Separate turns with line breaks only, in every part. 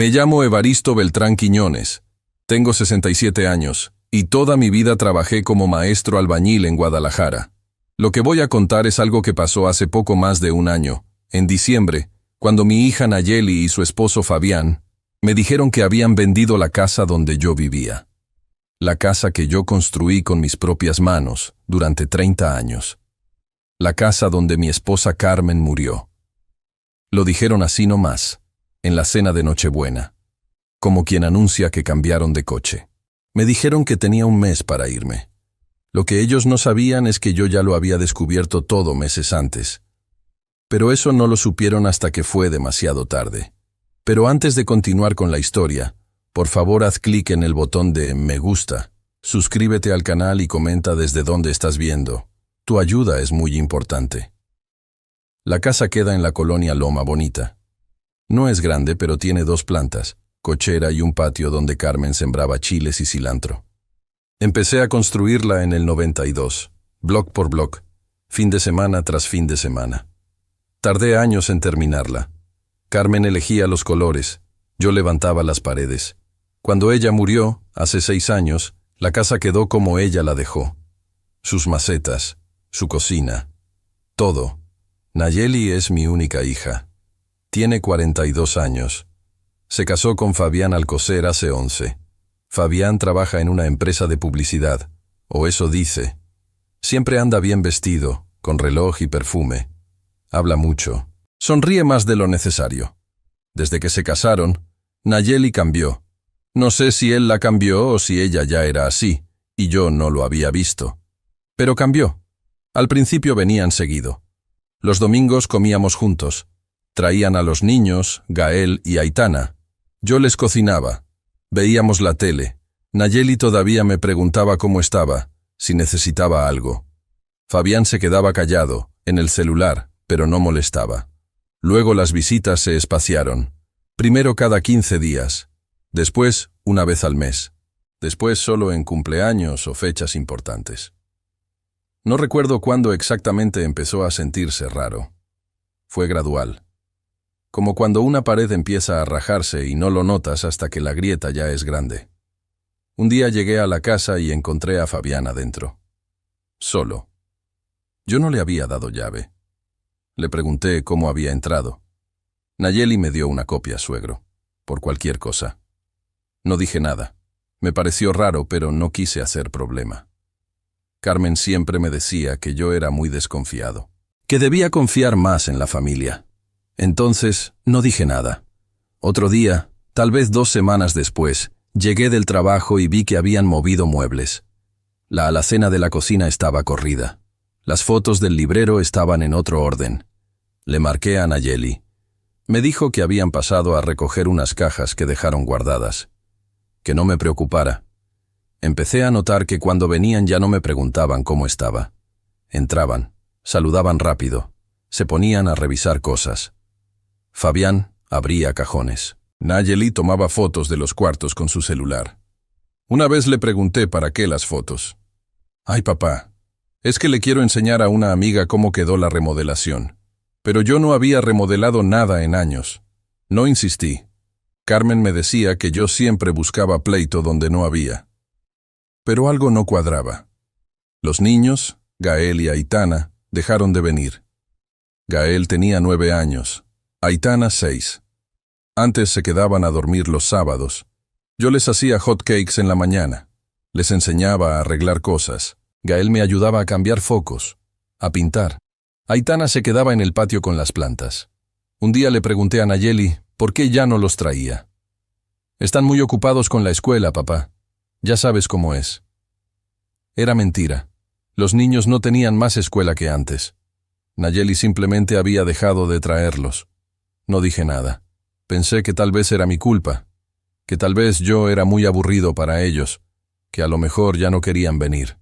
Me llamo Evaristo Beltrán Quiñones. Tengo 67 años, y toda mi vida trabajé como maestro albañil en Guadalajara. Lo que voy a contar es algo que pasó hace poco más de un año, en diciembre, cuando mi hija Nayeli y su esposo Fabián me dijeron que habían vendido la casa donde yo vivía. La casa que yo construí con mis propias manos durante 30 años. La casa donde mi esposa Carmen murió. Lo dijeron así nomás, en la cena de Nochebuena, como quien anuncia que cambiaron de coche. Me dijeron que tenía un mes para irme. Lo que ellos no sabían es que yo ya lo había descubierto todo meses antes. Pero eso no lo supieron hasta que fue demasiado tarde. Pero antes de continuar con la historia, por favor haz clic en el botón de me gusta, suscríbete al canal y comenta desde dónde estás viendo. Tu ayuda es muy importante. La casa queda en la colonia Loma Bonita. No es grande, pero tiene 2 plantas, cochera y un patio donde Carmen sembraba chiles y cilantro. Empecé a construirla en el 92, block por block, fin de semana tras fin de semana. Tardé años en terminarla. Carmen elegía los colores, yo levantaba las paredes. Cuando ella murió, hace 6 años, la casa quedó como ella la dejó. Sus macetas, su cocina, todo. Nayeli es mi única hija. Tiene 42 años. Se casó con Fabián Alcocer hace 11. Fabián trabaja en una empresa de publicidad, o eso dice. Siempre anda bien vestido, con reloj y perfume. Habla mucho. Sonríe más de lo necesario. Desde que se casaron, Nayeli cambió. No sé si él la cambió o si ella ya era así, y yo no lo había visto. Pero cambió. Al principio venían seguido. Los domingos comíamos juntos. Traían a los niños, Gael y Aitana. Yo les cocinaba. Veíamos la tele. Nayeli todavía me preguntaba cómo estaba, si necesitaba algo. Fabián se quedaba callado, en el celular, pero no molestaba. Luego las visitas se espaciaron. Primero cada 15 días. Después, una vez al mes. Después solo en cumpleaños o fechas importantes. No recuerdo cuándo exactamente empezó a sentirse raro. Fue gradual. Como cuando una pared empieza a rajarse y no lo notas hasta que la grieta ya es grande. Un día llegué a la casa y encontré a Fabián adentro. Solo. Yo no le había dado llave. Le pregunté cómo había entrado. Nayeli me dio una copia, suegro, por cualquier cosa. No dije nada. Me pareció raro, pero no quise hacer problema. Carmen siempre me decía que yo era muy desconfiado, que debía confiar más en la familia. Entonces, no dije nada. Otro día, tal vez 2 semanas después, llegué del trabajo y vi que habían movido muebles. La alacena de la cocina estaba corrida. Las fotos del librero estaban en otro orden. Le marqué a Nayeli. Me dijo que habían pasado a recoger unas cajas que dejaron guardadas. Que no me preocupara. Empecé a notar que cuando venían ya no me preguntaban cómo estaba. Entraban, saludaban rápido, se ponían a revisar cosas. Fabián abría cajones. Nayeli tomaba fotos de los cuartos con su celular. Una vez le pregunté para qué las fotos. «Ay, papá, es que le quiero enseñar a una amiga cómo quedó la remodelación. Pero yo no había remodelado nada en años. No insistí. Carmen me decía que yo siempre buscaba pleito donde no había. Pero algo no cuadraba. Los niños, Gael y Aitana, dejaron de venir. Gael tenía 9 años. Aitana 6. Antes se quedaban a dormir los sábados. Yo les hacía hot cakes en la mañana. Les enseñaba a arreglar cosas. Gael me ayudaba a cambiar focos, a pintar. Aitana se quedaba en el patio con las plantas. Un día le pregunté a Nayeli por qué ya no los traía. «Están muy ocupados con la escuela, papá. Ya sabes cómo es». Era mentira. Los niños no tenían más escuela que antes. Nayeli simplemente había dejado de traerlos. No dije nada. Pensé que tal vez era mi culpa, que tal vez yo era muy aburrido para ellos, que a lo mejor ya no querían venir.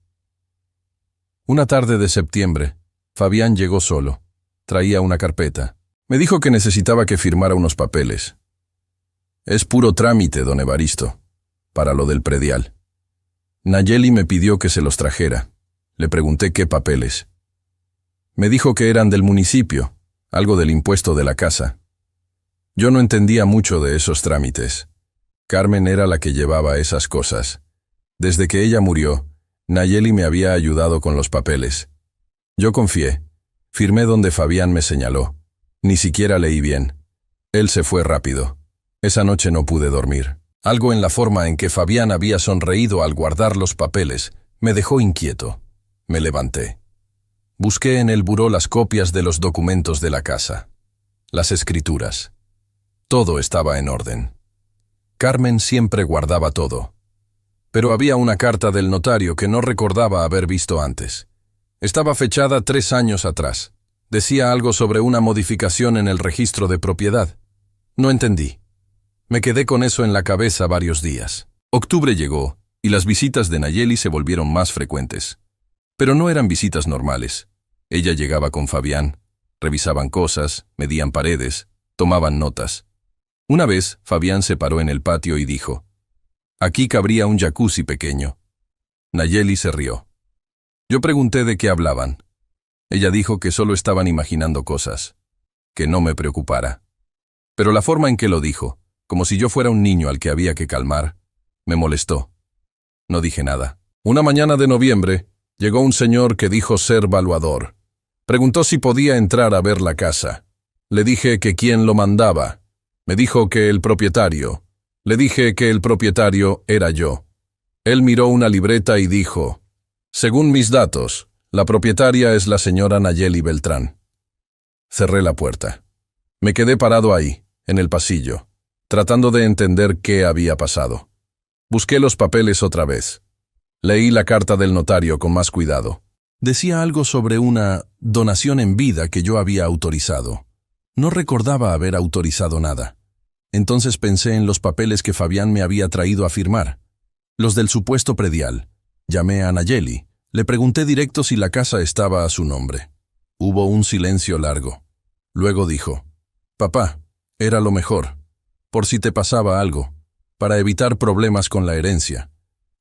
Una tarde de septiembre, Fabián llegó solo. Traía una carpeta. Me dijo que necesitaba que firmara unos papeles. «Es puro trámite, don Evaristo, para lo del predial». Nayeli me pidió que se los trajera. Le pregunté qué papeles. Me dijo que eran del municipio, algo del impuesto de la casa. Yo no entendía mucho de esos trámites. Carmen era la que llevaba esas cosas. Desde que ella murió, Nayeli me había ayudado con los papeles. Yo confié. Firmé donde Fabián me señaló. Ni siquiera leí bien. Él se fue rápido. Esa noche no pude dormir. Algo en la forma en que Fabián había sonreído al guardar los papeles me dejó inquieto. Me levanté. Busqué en el buró las copias de los documentos de la casa. Las escrituras. Todo estaba en orden. Carmen siempre guardaba todo. Pero había una carta del notario que no recordaba haber visto antes. Estaba fechada 3 años atrás. Decía algo sobre una modificación en el registro de propiedad. No entendí. Me quedé con eso en la cabeza varios días. Octubre llegó, y las visitas de Nayeli se volvieron más frecuentes. Pero no eran visitas normales. Ella llegaba con Fabián, revisaban cosas, medían paredes, tomaban notas. Una vez, Fabián se paró en el patio y dijo: «Aquí cabría un jacuzzi pequeño». Nayeli se rió. Yo pregunté de qué hablaban. Ella dijo que solo estaban imaginando cosas, que no me preocupara. Pero la forma en que lo dijo, como si yo fuera un niño al que había que calmar, me molestó. No dije nada. Una mañana de noviembre, llegó un señor que dijo ser valuador. Preguntó si podía entrar a ver la casa. Le dije que quién lo mandaba. Me dijo que el propietario. Le dije que el propietario era yo. Él miró una libreta y dijo: «Según mis datos, la propietaria es la señora Nayeli Beltrán». Cerré la puerta. Me quedé parado ahí, en el pasillo, tratando de entender qué había pasado. Busqué los papeles otra vez. Leí la carta del notario con más cuidado. Decía algo sobre una donación en vida que yo había autorizado. No recordaba haber autorizado nada. Entonces pensé en los papeles que Fabián me había traído a firmar. Los del supuesto predial. Llamé a Nayeli. Le pregunté directo si la casa estaba a su nombre. Hubo un silencio largo. Luego dijo: «Papá, era lo mejor. Por si te pasaba algo. Para evitar problemas con la herencia».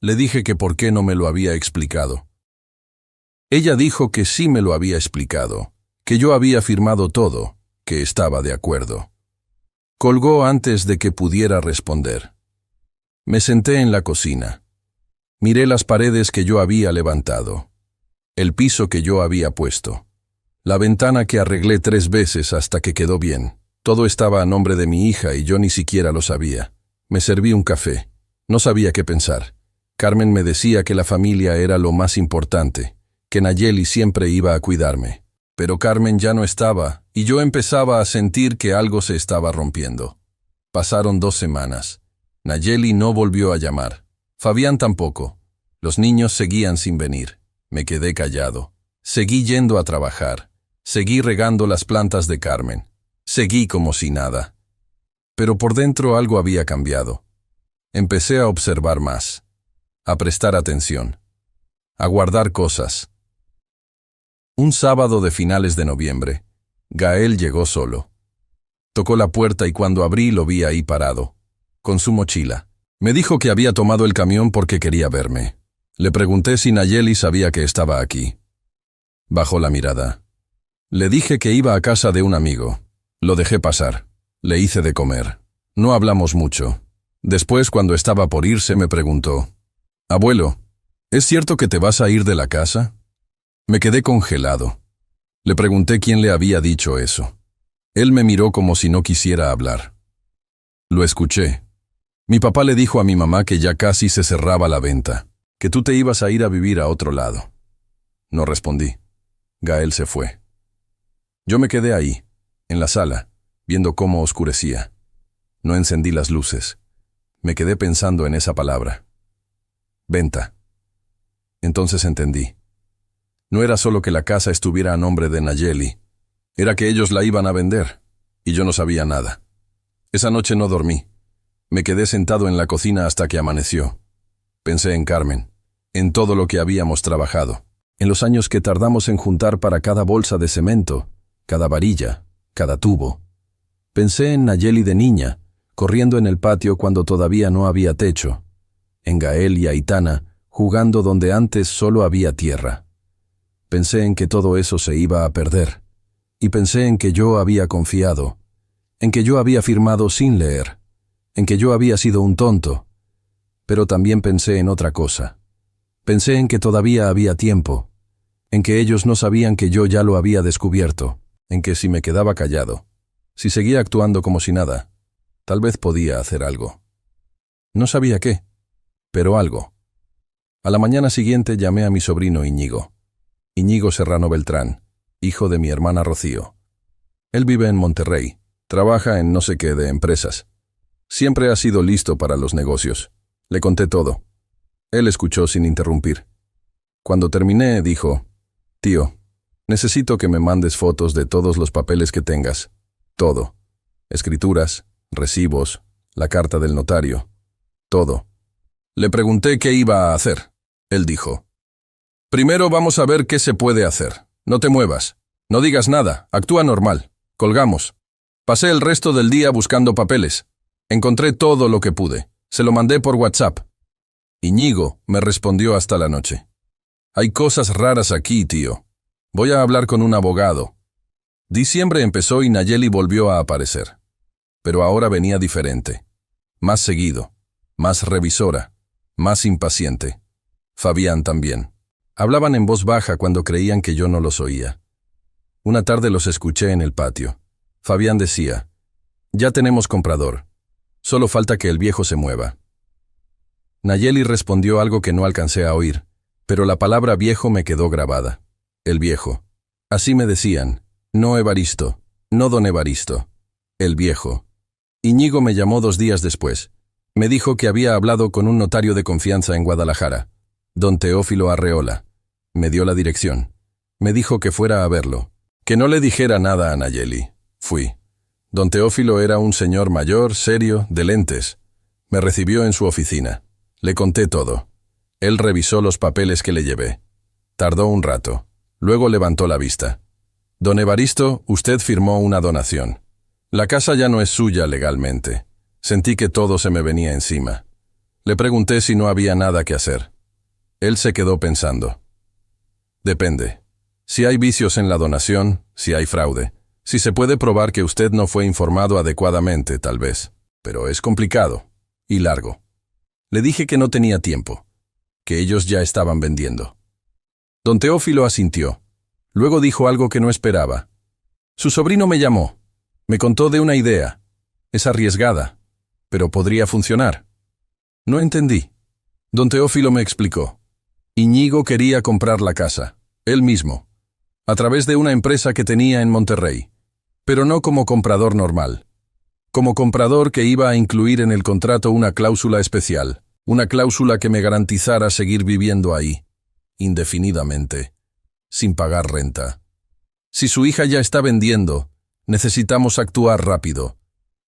Le dije que por qué no me lo había explicado. Ella dijo que sí me lo había explicado, que yo había firmado todo, que estaba de acuerdo. Colgó antes de que pudiera responder. Me senté en la cocina. Miré las paredes que yo había levantado, el piso que yo había puesto, la ventana que arreglé 3 veces hasta que quedó bien. Todo estaba a nombre de mi hija y yo ni siquiera lo sabía. Me serví un café. No sabía qué pensar. Carmen me decía que la familia era lo más importante, que Nayeli siempre iba a cuidarme. Pero Carmen ya no estaba, y yo empezaba a sentir que algo se estaba rompiendo. Pasaron 2 semanas. Nayeli no volvió a llamar. Fabián tampoco. Los niños seguían sin venir. Me quedé callado. Seguí yendo a trabajar. Seguí regando las plantas de Carmen. Seguí como si nada. Pero por dentro algo había cambiado. Empecé a observar más, a prestar atención, a guardar cosas. Un sábado de finales de noviembre, Gael llegó solo. Tocó la puerta y cuando abrí lo vi ahí parado, con su mochila. Me dijo que había tomado el camión porque quería verme. Le pregunté si Nayeli sabía que estaba aquí. Bajó la mirada. Le dije que iba a casa de un amigo. Lo dejé pasar. Le hice de comer. No hablamos mucho. Después, cuando estaba por irse, me preguntó: «Abuelo, ¿es cierto que te vas a ir de la casa?». Me quedé congelado. Le pregunté quién le había dicho eso. Él me miró como si no quisiera hablar. Lo escuché. Mi papá le dijo a mi mamá que ya casi se cerraba la venta, que tú te ibas a ir a vivir a otro lado. No respondí. Gael se fue. Yo me quedé ahí, en la sala, viendo cómo oscurecía. No encendí las luces. Me quedé pensando en esa palabra. Venta. Entonces entendí. No era solo que la casa estuviera a nombre de Nayeli, era que ellos la iban a vender, y yo no sabía nada. Esa noche no dormí. Me quedé sentado en la cocina hasta que amaneció. Pensé en Carmen, en todo lo que habíamos trabajado, en los años que tardamos en juntar para cada bolsa de cemento, cada varilla, cada tubo. Pensé en Nayeli de niña, corriendo en el patio cuando todavía no había techo, en Gael y Aitana, jugando donde antes solo había tierra. Pensé en que todo eso se iba a perder, y pensé en que yo había confiado, en que yo había firmado sin leer, en que yo había sido un tonto. Pero también pensé en otra cosa. Pensé en que todavía había tiempo, en que ellos no sabían que yo ya lo había descubierto, en que si me quedaba callado, si seguía actuando como si nada, tal vez podía hacer algo. No sabía qué, pero algo. A la mañana siguiente llamé a mi sobrino Íñigo. Íñigo Serrano Beltrán, hijo de mi hermana Rocío. Él vive en Monterrey, trabaja en no sé qué de empresas. Siempre ha sido listo para los negocios. Le conté todo. Él escuchó sin interrumpir. Cuando terminé, dijo: «Tío, necesito que me mandes fotos de todos los papeles que tengas. Todo. Escrituras, recibos, la carta del notario. Todo». Le pregunté qué iba a hacer. Él dijo: «Primero vamos a ver qué se puede hacer. No te muevas. No digas nada. Actúa normal. Colgamos». Pasé el resto del día buscando papeles. Encontré todo lo que pude. Se lo mandé por WhatsApp. Íñigo me respondió hasta la noche: «Hay cosas raras aquí, tío. Voy a hablar con un abogado». Diciembre empezó y Nayeli volvió a aparecer. Pero ahora venía diferente. Más seguido. Más revisora. Más impaciente. Fabián también. Hablaban en voz baja cuando creían que yo no los oía. Una tarde los escuché en el patio. Fabián decía: «Ya tenemos comprador. Solo falta que el viejo se mueva». Nayeli respondió algo que no alcancé a oír, pero la palabra viejo me quedó grabada. El viejo. Así me decían. No Evaristo. No don Evaristo. El viejo. Íñigo me llamó 2 días después. Me dijo que había hablado con un notario de confianza en Guadalajara, don Teófilo Arreola. Me dio la dirección. Me dijo que fuera a verlo. Que no le dijera nada a Nayeli. Fui. Don Teófilo era un señor mayor, serio, de lentes. Me recibió en su oficina. Le conté todo. Él revisó los papeles que le llevé. Tardó un rato. Luego levantó la vista. «Don Evaristo, usted firmó una donación. La casa ya no es suya legalmente». Sentí que todo se me venía encima. Le pregunté si no había nada que hacer. Él se quedó pensando. «Depende. Si hay vicios en la donación, si hay fraude, si se puede probar que usted no fue informado adecuadamente, tal vez. Pero es complicado. Y largo». Le dije que no tenía tiempo, que ellos ya estaban vendiendo. Don Teófilo asintió. Luego dijo algo que no esperaba. Su sobrino me llamó. Me contó de una idea. Es arriesgada, pero podría funcionar. No entendí. Don Teófilo me explicó. Íñigo quería comprar la casa, él mismo, a través de una empresa que tenía en Monterrey, pero no como comprador normal. Como comprador que iba a incluir en el contrato una cláusula especial, una cláusula que me garantizara seguir viviendo ahí, indefinidamente, sin pagar renta. Si su hija ya está vendiendo, necesitamos actuar rápido.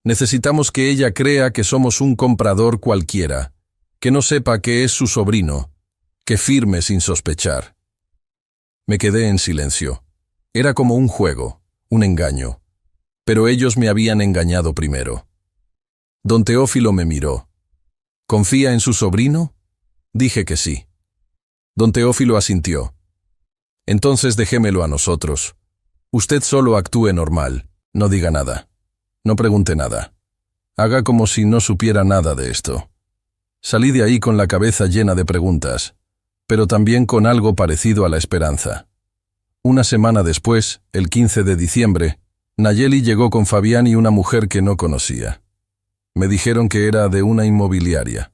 Necesitamos que ella crea que somos un comprador cualquiera, que no sepa que es su sobrino, que firme sin sospechar. Me quedé en silencio. Era como un juego, un engaño. Pero ellos me habían engañado primero. Don Teófilo me miró. ¿Confía en su sobrino? Dije que sí. Don Teófilo asintió. Entonces déjemelo a nosotros. Usted solo actúe normal, no diga nada. No pregunte nada. Haga como si no supiera nada de esto. Salí de ahí con la cabeza llena de preguntas, pero también con algo parecido a la esperanza. Una semana después, el 15 de diciembre, Nayeli llegó con Fabián y una mujer que no conocía. Me dijeron que era de una inmobiliaria.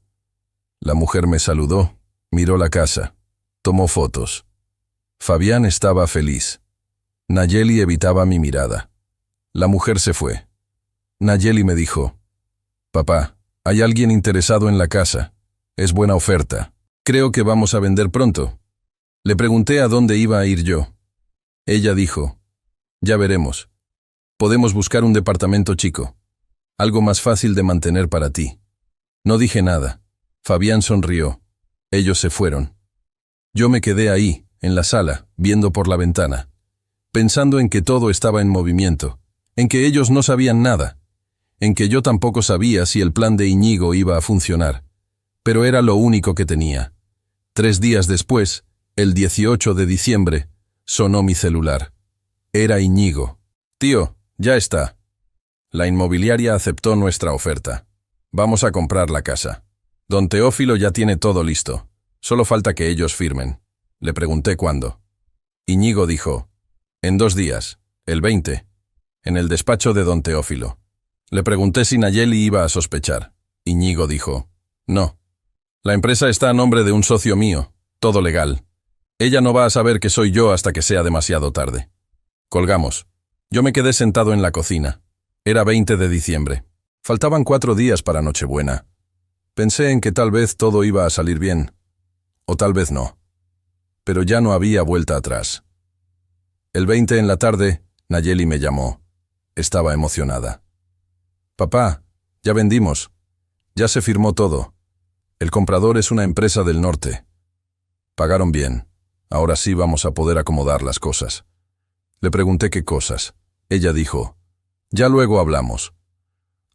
La mujer me saludó, miró la casa, tomó fotos. Fabián estaba feliz. Nayeli evitaba mi mirada. La mujer se fue. Nayeli me dijo: «Papá, hay alguien interesado en la casa. Es buena oferta. Creo que vamos a vender pronto». Le pregunté a dónde iba a ir yo. Ella dijo: «Ya veremos. Podemos buscar un departamento chico. Algo más fácil de mantener para ti». No dije nada. Fabián sonrió. Ellos se fueron. Yo me quedé ahí, en la sala, viendo por la ventana, pensando en que todo estaba en movimiento, en que ellos no sabían nada, en que yo tampoco sabía si el plan de Íñigo iba a funcionar, pero era lo único que tenía. 3 días después, el 18 de diciembre, sonó mi celular. Era Íñigo. «Tío, ya está». La inmobiliaria aceptó nuestra oferta. Vamos a comprar la casa. Don Teófilo ya tiene todo listo. Solo falta que ellos firmen. Le pregunté cuándo. Íñigo dijo, en 2 días, el 20, en el despacho de don Teófilo. Le pregunté si Nayeli iba a sospechar. Íñigo dijo, no. La empresa está a nombre de un socio mío, todo legal. Ella no va a saber que soy yo hasta que sea demasiado tarde. Colgamos. Yo me quedé sentado en la cocina. Era 20 de diciembre. Faltaban 4 días para Nochebuena. Pensé en que tal vez todo iba a salir bien. O tal vez no. Pero ya no había vuelta atrás. El 20 en la tarde, Nayeli me llamó. Estaba emocionada. Papá, ya vendimos. Ya se firmó todo. El comprador es una empresa del norte. Pagaron bien. Ahora sí vamos a poder acomodar las cosas. Le pregunté qué cosas. Ella dijo, ya luego hablamos.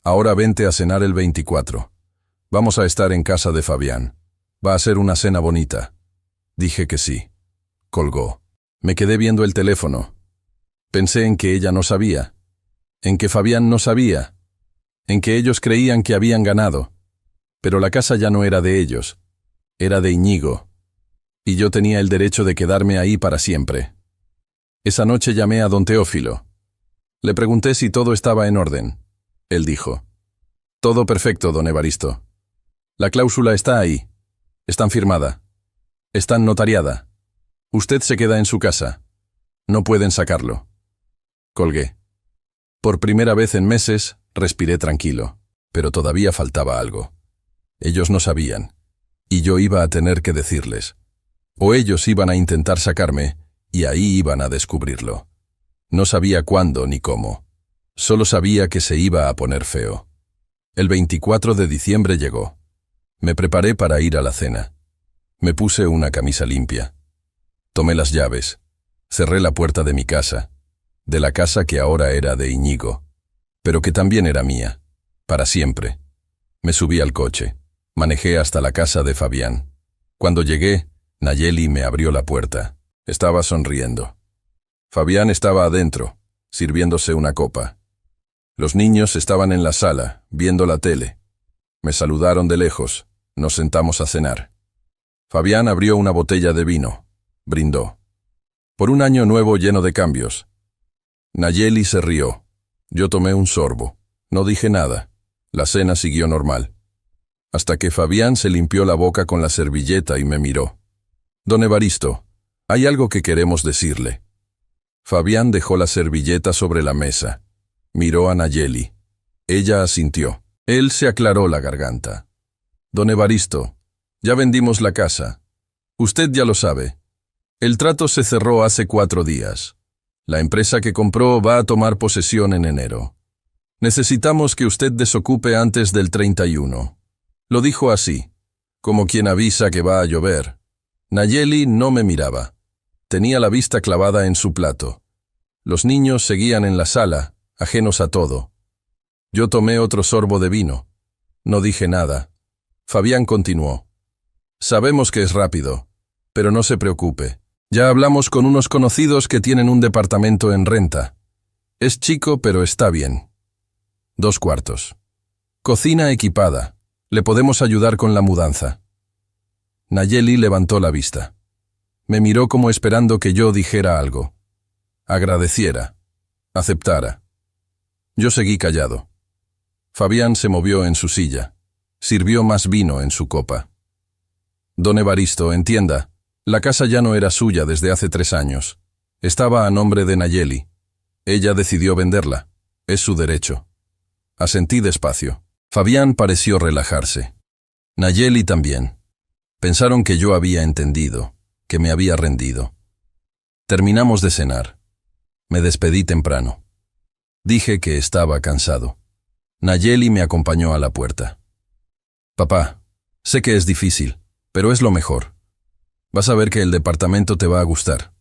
Ahora vente a cenar el 24. Vamos a estar en casa de Fabián. Va a ser una cena bonita. Dije que sí. Colgó. Me quedé viendo el teléfono. Pensé en que ella no sabía. En que Fabián no sabía. En que ellos creían que habían ganado. Pero la casa ya no era de ellos. Era de Íñigo. Y yo tenía el derecho de quedarme ahí para siempre. Esa noche llamé a don Teófilo. Le pregunté si todo estaba en orden. Él dijo, todo perfecto, don Evaristo. La cláusula está ahí. Están firmada. Están notariada. Usted se queda en su casa. No pueden sacarlo. Colgué. Por primera vez en meses, respiré tranquilo, pero todavía faltaba algo. Ellos no sabían, y yo iba a tener que decirles. O ellos iban a intentar sacarme, y ahí iban a descubrirlo. No sabía cuándo ni cómo. Solo sabía que se iba a poner feo. El 24 de diciembre llegó. Me preparé para ir a la cena. Me puse una camisa limpia. Tomé las llaves. Cerré la puerta de mi casa, de la casa que ahora era de Íñigo, pero que también era mía, para siempre. Me subí al coche. Manejé hasta la casa de Fabián. Cuando llegué, Nayeli me abrió la puerta. Estaba sonriendo. Fabián estaba adentro, sirviéndose una copa. Los niños estaban en la sala, viendo la tele. Me saludaron de lejos. Nos sentamos a cenar. Fabián abrió una botella de vino. Brindó. Por un año nuevo lleno de cambios. Nayeli se rió. Yo tomé un sorbo. No dije nada. La cena siguió normal. Hasta que Fabián se limpió la boca con la servilleta y me miró. Don Evaristo, hay algo que queremos decirle. Fabián dejó la servilleta sobre la mesa. Miró a Nayeli. Ella asintió. Él se aclaró la garganta. Don Evaristo, ya vendimos la casa. Usted ya lo sabe. El trato se cerró hace 4 días. La empresa que compró va a tomar posesión en enero. Necesitamos que usted desocupe antes del 31. Lo dijo así, como quien avisa que va a llover. Nayeli no me miraba. Tenía la vista clavada en su plato. Los niños seguían en la sala, ajenos a todo. Yo tomé otro sorbo de vino. No dije nada. Fabián continuó. Sabemos que es rápido, pero no se preocupe. Ya hablamos con unos conocidos que tienen un departamento en renta. Es chico, pero está bien. 2 cuartos. Cocina equipada. Le podemos ayudar con la mudanza. Nayeli levantó la vista. Me miró como esperando que yo dijera algo. Agradeciera. Aceptara. Yo seguí callado. Fabián se movió en su silla. Sirvió más vino en su copa. Don Evaristo, entienda, la casa ya no era suya desde hace 3 años. Estaba a nombre de Nayeli. Ella decidió venderla. Es su derecho. Asentí despacio. Fabián pareció relajarse. Nayeli también. Pensaron que yo había entendido, que me había rendido. Terminamos de cenar. Me despedí temprano. Dije que estaba cansado. Nayeli me acompañó a la puerta. Papá, sé que es difícil, pero es lo mejor. Vas a ver que el departamento te va a gustar.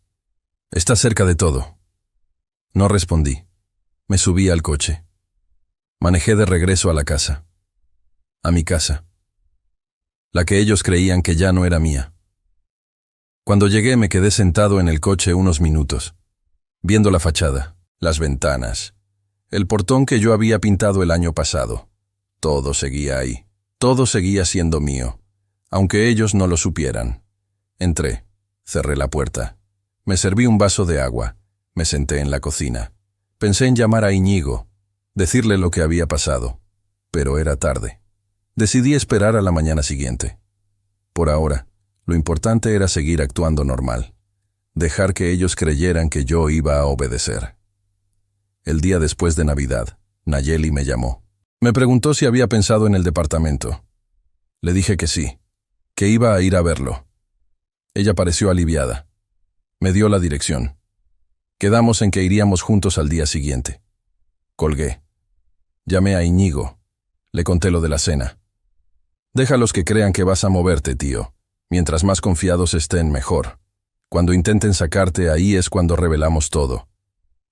Está cerca de todo. No respondí. Me subí al coche. Manejé de regreso a la casa. A mi casa. La que ellos creían que ya no era mía. Cuando llegué me quedé sentado en el coche unos minutos, viendo la fachada, las ventanas, El portón que yo había pintado el año pasado. Todo seguía ahí. Todo seguía siendo mío, aunque ellos no lo supieran. Entré, cerré la puerta. Me serví un vaso de agua. Me senté en la cocina. Pensé en llamar a Íñigo, decirle lo que había pasado, pero era tarde. Decidí esperar a la mañana siguiente. Por ahora, lo importante era seguir actuando normal, dejar que ellos creyeran que yo iba a obedecer. El día después de Navidad, Nayeli me llamó. Me preguntó si había pensado en el departamento. Le dije que sí, que iba a ir a verlo. Ella pareció aliviada. Me dio la dirección. Quedamos en que iríamos juntos al día siguiente. Colgué. Llamé a Íñigo. Le conté lo de la cena. Déjalos que crean que vas a moverte, tío. Mientras más confiados estén, mejor. Cuando intenten sacarte, ahí es cuando revelamos todo.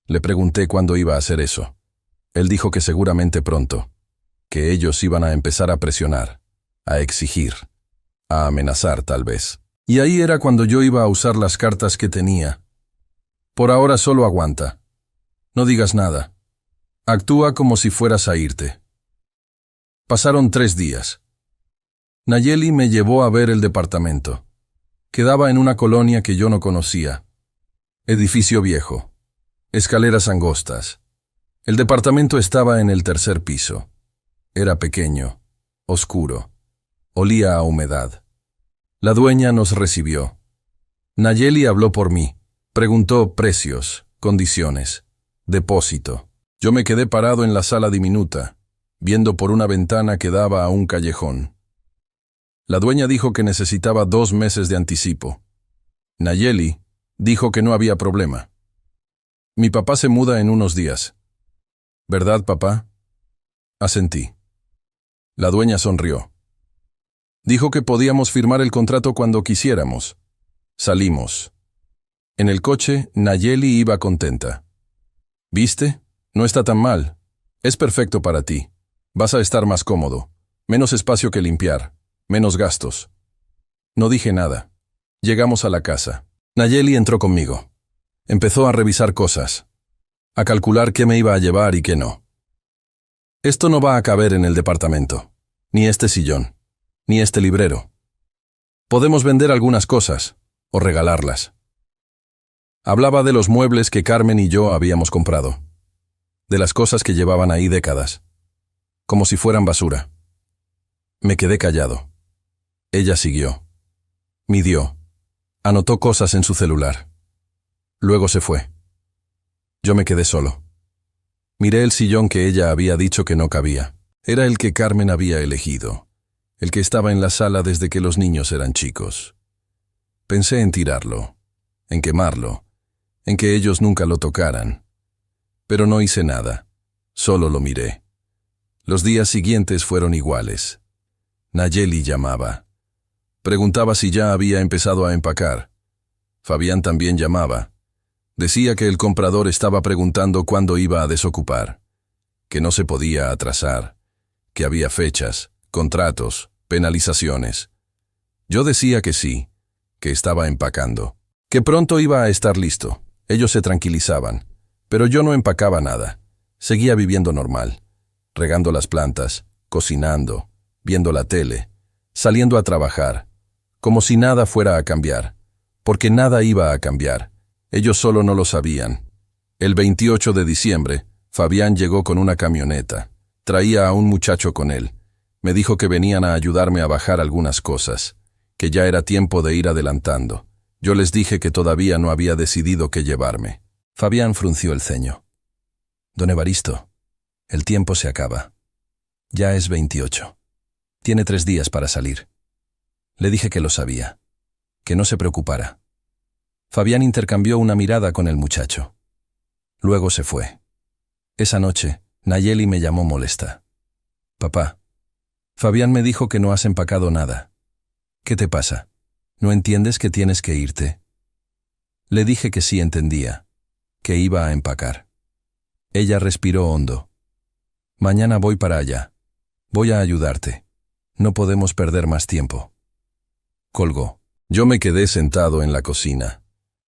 Le pregunté cuándo iba a hacer eso. Él dijo que seguramente pronto. Que ellos iban a empezar a presionar, a exigir, a amenazar tal vez. Y ahí era cuando yo iba a usar las cartas que tenía. Por ahora solo aguanta. No digas nada. Actúa como si fueras a irte. Pasaron 3 días. Nayeli me llevó a ver el departamento. Quedaba en una colonia que yo no conocía. Edificio viejo. Escaleras angostas. El departamento estaba en el 3er piso. Era pequeño, oscuro. Olía a humedad. La dueña nos recibió. Nayeli habló por mí. Preguntó precios, condiciones, depósito. Yo me quedé parado en la sala diminuta, viendo por una ventana que daba a un callejón. La dueña dijo que necesitaba 2 meses de anticipo. Nayeli dijo que no había problema. Mi papá se muda en unos días. ¿Verdad, papá? Asentí. La dueña sonrió. Dijo que podíamos firmar el contrato cuando quisiéramos. Salimos. En el coche, Nayeli iba contenta. ¿Viste? No está tan mal. Es perfecto para ti. Vas a estar más cómodo. Menos espacio que limpiar. Menos gastos. No dije nada. Llegamos a la casa. Nayeli entró conmigo. Empezó a revisar cosas. A calcular qué me iba a llevar y qué no. Esto no va a caber en el departamento. Ni este sillón. Ni este librero. Podemos vender algunas cosas. O regalarlas. Hablaba de los muebles que Carmen y yo habíamos comprado. De las cosas que llevaban ahí décadas. Como si fueran basura. Me quedé callado. Ella siguió. Midió. Anotó cosas en su celular. Luego se fue. Yo me quedé solo. Miré el sillón que ella había dicho que no cabía. Era el que Carmen había elegido. El que estaba en la sala desde que los niños eran chicos. Pensé en tirarlo. En quemarlo. En que ellos nunca lo tocaran. Pero no hice nada. Solo lo miré. Los días siguientes fueron iguales. Nayeli llamaba. Preguntaba si ya había empezado a empacar. Fabián también llamaba. Decía que el comprador estaba preguntando cuándo iba a desocupar. Que no se podía atrasar. Que había fechas, contratos, penalizaciones. Yo decía que sí, que estaba empacando. Que pronto iba a estar listo. Ellos se tranquilizaban. Pero yo no empacaba nada. Seguía viviendo normal. Regando las plantas, cocinando, viendo la tele, saliendo a trabajar. Como si nada fuera a cambiar. Porque nada iba a cambiar. Ellos solo no lo sabían. El 28 de diciembre, Fabián llegó con una camioneta. Traía a un muchacho con él. Me dijo que venían a ayudarme a bajar algunas cosas, que ya era tiempo de ir adelantando. Yo les dije que todavía no había decidido qué llevarme. Fabián frunció el ceño. Don Evaristo, el tiempo se acaba. Ya es 28. Tiene 3 días para salir. Le dije que lo sabía, que no se preocupara. Fabián intercambió una mirada con el muchacho. Luego se fue. Esa noche, Nayeli me llamó molesta. Papá, Fabián me dijo que no has empacado nada. ¿Qué te pasa? ¿No entiendes que tienes que irte? Le dije que sí entendía, que iba a empacar. Ella respiró hondo. Mañana voy para allá. Voy a ayudarte. No podemos perder más tiempo. Colgó. Yo me quedé sentado en la cocina.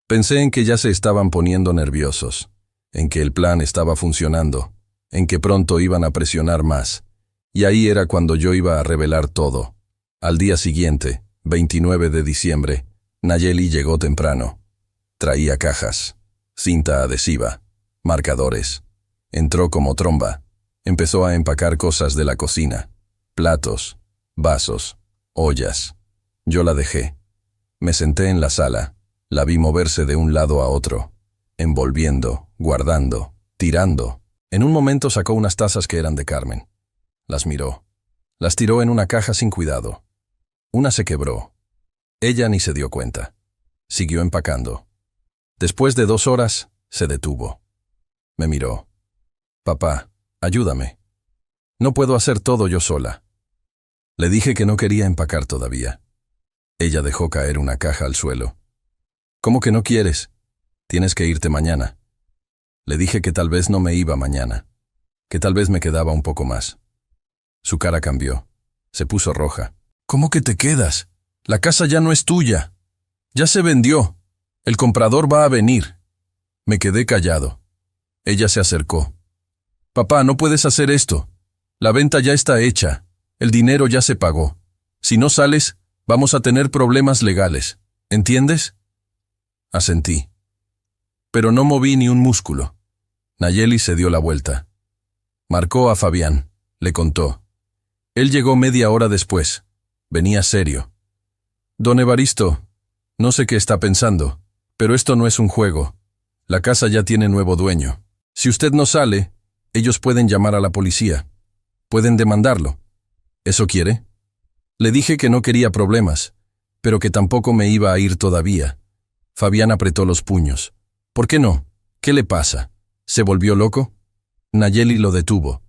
Pensé en que ya se estaban poniendo nerviosos, en que el plan estaba funcionando, en que pronto iban a presionar más. Y ahí era cuando yo iba a revelar todo. Al día siguiente, 29 de diciembre, Nayeli llegó temprano. Traía cajas, cinta adhesiva, marcadores. Entró como tromba. Empezó a empacar cosas de la cocina. Platos, vasos, ollas. Yo la dejé. Me senté en la sala. La vi moverse de un lado a otro, envolviendo, guardando, tirando. En un momento sacó unas tazas que eran de Carmen. Las miró. Las tiró en una caja sin cuidado. Una se quebró. Ella ni se dio cuenta. Siguió empacando. Después de 2 horas, se detuvo. Me miró. Papá, ayúdame. No puedo hacer todo yo sola. Le dije que no quería empacar todavía. Ella dejó caer una caja al suelo. ¿Cómo que no quieres? Tienes que irte mañana. Le dije que tal vez no me iba mañana, que tal vez me quedaba un poco más. Su cara cambió. Se puso roja. ¿Cómo que te quedas? La casa ya no es tuya. Ya se vendió. El comprador va a venir. Me quedé callado. Ella se acercó. Papá, no puedes hacer esto. La venta ya está hecha. El dinero ya se pagó. Si no sales, vamos a tener problemas legales. ¿Entiendes? Asentí. Pero no moví ni un músculo. Nayeli se dio la vuelta. Marcó a Fabián. Le contó. Él llegó media hora después. Venía serio. Don Evaristo, no sé qué está pensando, pero esto no es un juego. La casa ya tiene nuevo dueño. Si usted no sale, ellos pueden llamar a la policía. Pueden demandarlo. ¿Eso quiere? Le dije que no quería problemas, pero que tampoco me iba a ir todavía. Fabián apretó los puños. ¿Por qué no? ¿Qué le pasa? ¿Se volvió loco? Nayeli lo detuvo.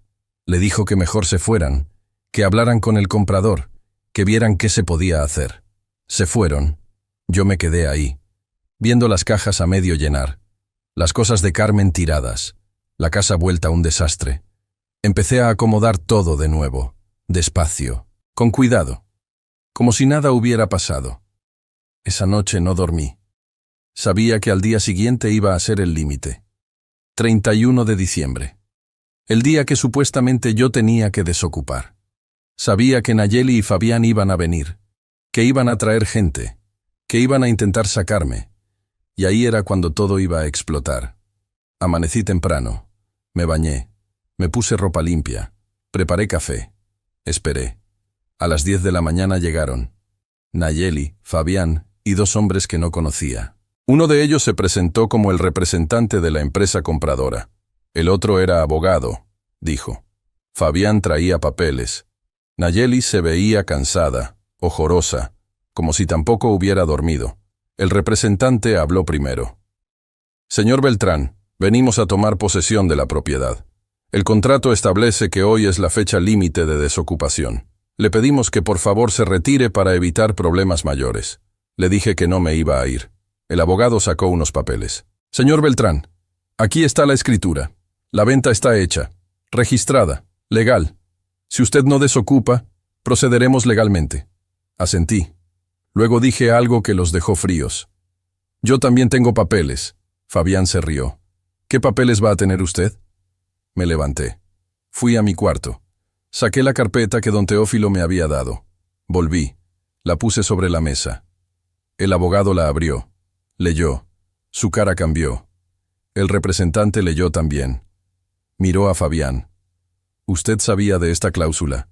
Le dijo que mejor se fueran, que hablaran con el comprador, que vieran qué se podía hacer. Se fueron. Yo me quedé ahí, viendo las cajas a medio llenar, las cosas de Carmen tiradas, la casa vuelta un desastre. Empecé a acomodar todo de nuevo, despacio, con cuidado, como si nada hubiera pasado. Esa noche no dormí. Sabía que al día siguiente iba a ser el límite. 31 de diciembre. El día que supuestamente yo tenía que desocupar. Sabía que Nayeli y Fabián iban a venir, que iban a traer gente, que iban a intentar sacarme. Y ahí era cuando todo iba a explotar. Amanecí temprano. Me bañé. Me puse ropa limpia. Preparé café. Esperé. A las 10 de la mañana llegaron. Nayeli, Fabián y 2 hombres que no conocía. Uno de ellos se presentó como el representante de la empresa compradora. El otro era abogado, dijo. Fabián traía papeles. Nayeli se veía cansada, ojorosa, como si tampoco hubiera dormido. El representante habló primero. Señor Beltrán, venimos a tomar posesión de la propiedad. El contrato establece que hoy es la fecha límite de desocupación. Le pedimos que por favor se retire para evitar problemas mayores. Le dije que no me iba a ir. El abogado sacó unos papeles. Señor Beltrán, aquí está la escritura. La venta está hecha, registrada, legal. Si usted no desocupa, procederemos legalmente. Asentí. Luego dije algo que los dejó fríos. Yo también tengo papeles. Fabián se rió. ¿Qué papeles va a tener usted? Me levanté. Fui a mi cuarto. Saqué la carpeta que don Teófilo me había dado. Volví. La puse sobre la mesa. El abogado la abrió. Leyó. Su cara cambió. El representante leyó también. Miró a Fabián. ¿Usted sabía de esta cláusula?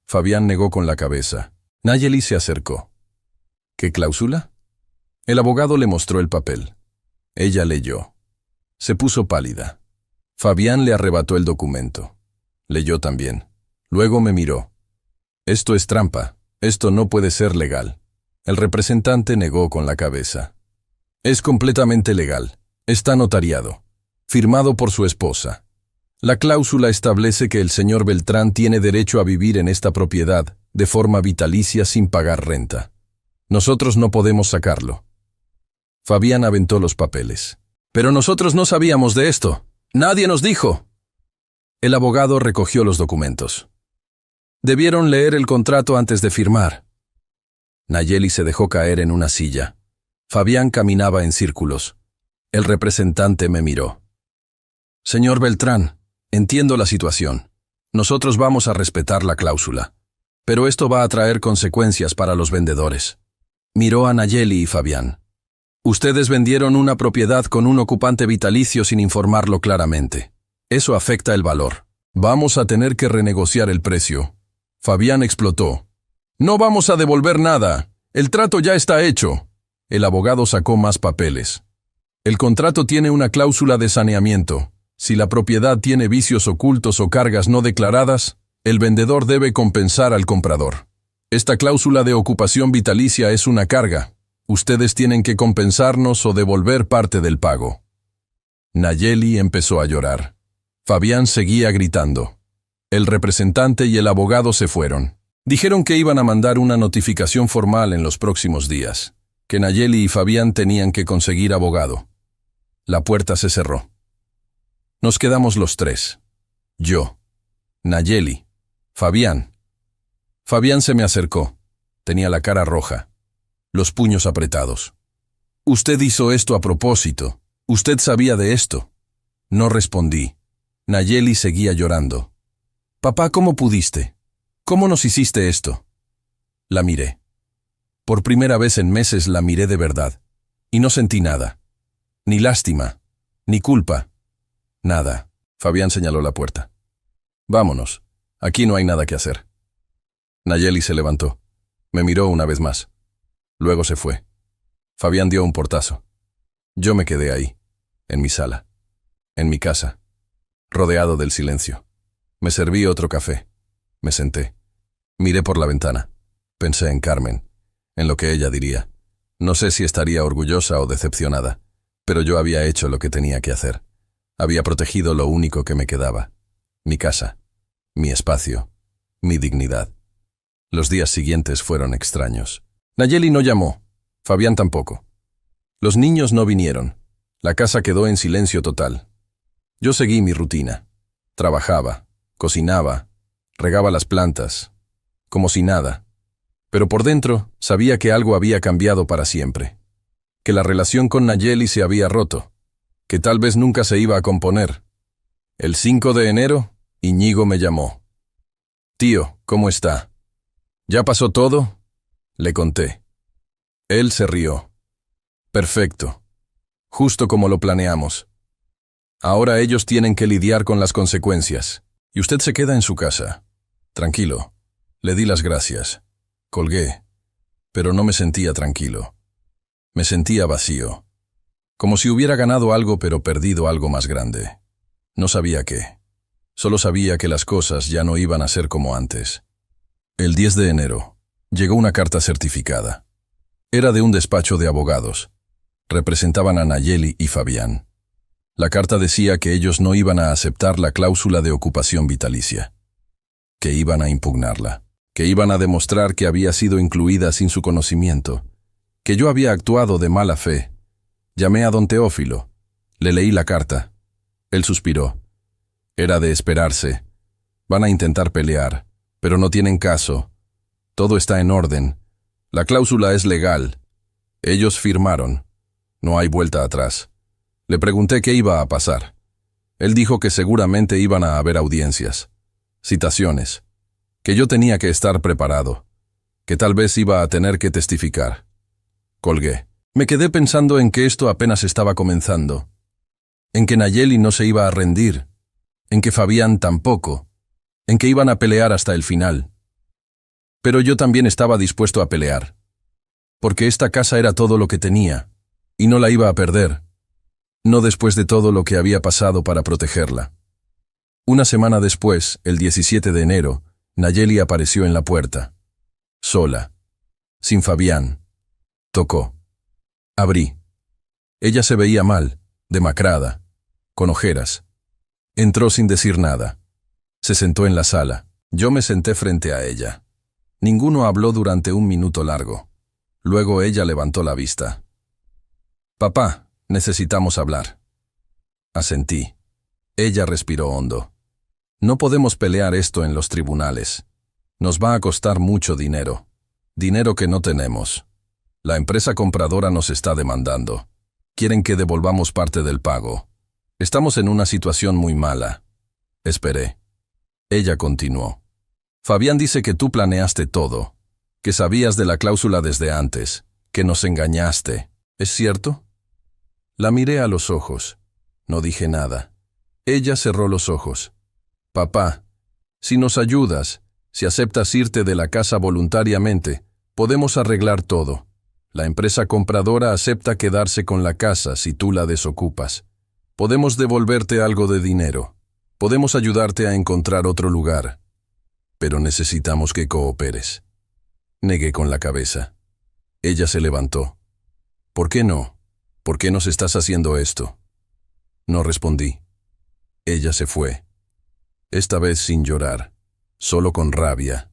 Fabián negó con la cabeza. Nayeli se acercó. ¿Qué cláusula? El abogado le mostró el papel. Ella leyó. Se puso pálida. Fabián le arrebató el documento. Leyó también. Luego me miró. Esto es trampa. Esto no puede ser legal. El representante negó con la cabeza. Es completamente legal. Está notariado. Firmado por su esposa. La cláusula establece que el señor Beltrán tiene derecho a vivir en esta propiedad de forma vitalicia sin pagar renta. Nosotros no podemos sacarlo. Fabián aventó los papeles. Pero nosotros no sabíamos de esto. Nadie nos dijo. El abogado recogió los documentos. Debieron leer el contrato antes de firmar. Nayeli se dejó caer en una silla. Fabián caminaba en círculos. El representante me miró. Señor Beltrán, Entiendo la situación. Nosotros vamos a respetar la cláusula. Pero esto va a traer consecuencias para los vendedores. Miró a Nayeli y Fabián. Ustedes vendieron una propiedad con un ocupante vitalicio sin informarlo claramente. Eso afecta el valor. Vamos a tener que renegociar el precio. Fabián explotó. No vamos a devolver nada. El trato ya está hecho. El abogado sacó más papeles. El contrato tiene una cláusula de saneamiento. Si la propiedad tiene vicios ocultos o cargas no declaradas, el vendedor debe compensar al comprador. Esta cláusula de ocupación vitalicia es una carga. Ustedes tienen que compensarnos o devolver parte del pago. Nayeli empezó a llorar. Fabián seguía gritando. El representante y el abogado se fueron. Dijeron que iban a mandar una notificación formal en los próximos días, que Nayeli y Fabián tenían que conseguir abogado. La puerta se cerró. Nos quedamos los tres. Yo, Nayeli, Fabián. Fabián se me acercó. Tenía la cara roja, los puños apretados. Usted hizo esto a propósito. Usted sabía de esto. No respondí. Nayeli seguía llorando. Papá, ¿cómo pudiste? ¿Cómo nos hiciste esto? La miré. Por primera vez en meses la miré de verdad. Y no sentí nada. Ni lástima, ni culpa. Nada. Fabián señaló la puerta. Vámonos. Aquí no hay nada que hacer. Nayeli se levantó. Me miró una vez más. Luego se fue. Fabián dio un portazo. Yo me quedé ahí, en mi sala, en mi casa, rodeado del silencio. Me serví otro café. Me senté. Miré por la ventana. Pensé en Carmen, en lo que ella diría. No sé si estaría orgullosa o decepcionada, pero yo había hecho lo que tenía que hacer. Había protegido lo único que me quedaba. Mi casa, mi espacio, mi dignidad. Los días siguientes fueron extraños. Nayeli no llamó. Fabián tampoco. Los niños no vinieron. La casa quedó en silencio total. Yo seguí mi rutina. Trabajaba, cocinaba, regaba las plantas, como si nada. Pero por dentro sabía que algo había cambiado para siempre. Que la relación con Nayeli se había roto. Que tal vez nunca se iba a componer. El 5 de enero, Íñigo me llamó. Tío, ¿cómo está? ¿Ya pasó todo? Le conté. Él se rió. Perfecto. Justo como lo planeamos. Ahora ellos tienen que lidiar con las consecuencias. Y usted se queda en su casa. Tranquilo. Le di las gracias. Colgué. Pero no me sentía tranquilo. Me sentía vacío. Como si hubiera ganado algo pero perdido algo más grande. No sabía qué. Solo sabía que las cosas ya no iban a ser como antes. El 10 de enero, llegó una carta certificada. Era de un despacho de abogados. Representaban a Nayeli y Fabián. La carta decía que ellos no iban a aceptar la cláusula de ocupación vitalicia. Que iban a impugnarla. Que iban a demostrar que había sido incluida sin su conocimiento. Que yo había actuado de mala fe. Llamé a don Teófilo. Le leí la carta. Él suspiró. Era de esperarse. Van a intentar pelear, pero no tienen caso. Todo está en orden. La cláusula es legal. Ellos firmaron. No hay vuelta atrás. Le pregunté qué iba a pasar. Él dijo que seguramente iban a haber audiencias, citaciones, que yo tenía que estar preparado, que tal vez iba a tener que testificar. Colgué. Me quedé pensando en que esto apenas estaba comenzando, en que Nayeli no se iba a rendir, en que Fabián tampoco, en que iban a pelear hasta el final. Pero yo también estaba dispuesto a pelear, porque esta casa era todo lo que tenía, y no la iba a perder, no después de todo lo que había pasado para protegerla. Una semana después, el 17 de enero, Nayeli apareció en la puerta, sola, sin Fabián. Tocó. Abrí. Ella se veía mal, demacrada, con ojeras. Entró sin decir nada. Se sentó en la sala. Yo me senté frente a ella. Ninguno habló durante un minuto largo. Luego ella levantó la vista. Papá, necesitamos hablar. Asentí. Ella respiró hondo. No podemos pelear esto en los tribunales. Nos va a costar mucho dinero. Dinero que no tenemos. La empresa compradora nos está demandando. Quieren que devolvamos parte del pago. Estamos en una situación muy mala. Esperé. Ella continuó. Fabián dice que tú planeaste todo, que sabías de la cláusula desde antes, que nos engañaste. ¿Es cierto? La miré a los ojos. No dije nada. Ella cerró los ojos. Papá, si nos ayudas, si aceptas irte de la casa voluntariamente, podemos arreglar todo. La empresa compradora acepta quedarse con la casa si tú la desocupas. Podemos devolverte algo de dinero. Podemos ayudarte a encontrar otro lugar. Pero necesitamos que cooperes. Negué con la cabeza. Ella se levantó. ¿Por qué no? ¿Por qué nos estás haciendo esto? No respondí. Ella se fue. Esta vez sin llorar, solo con rabia.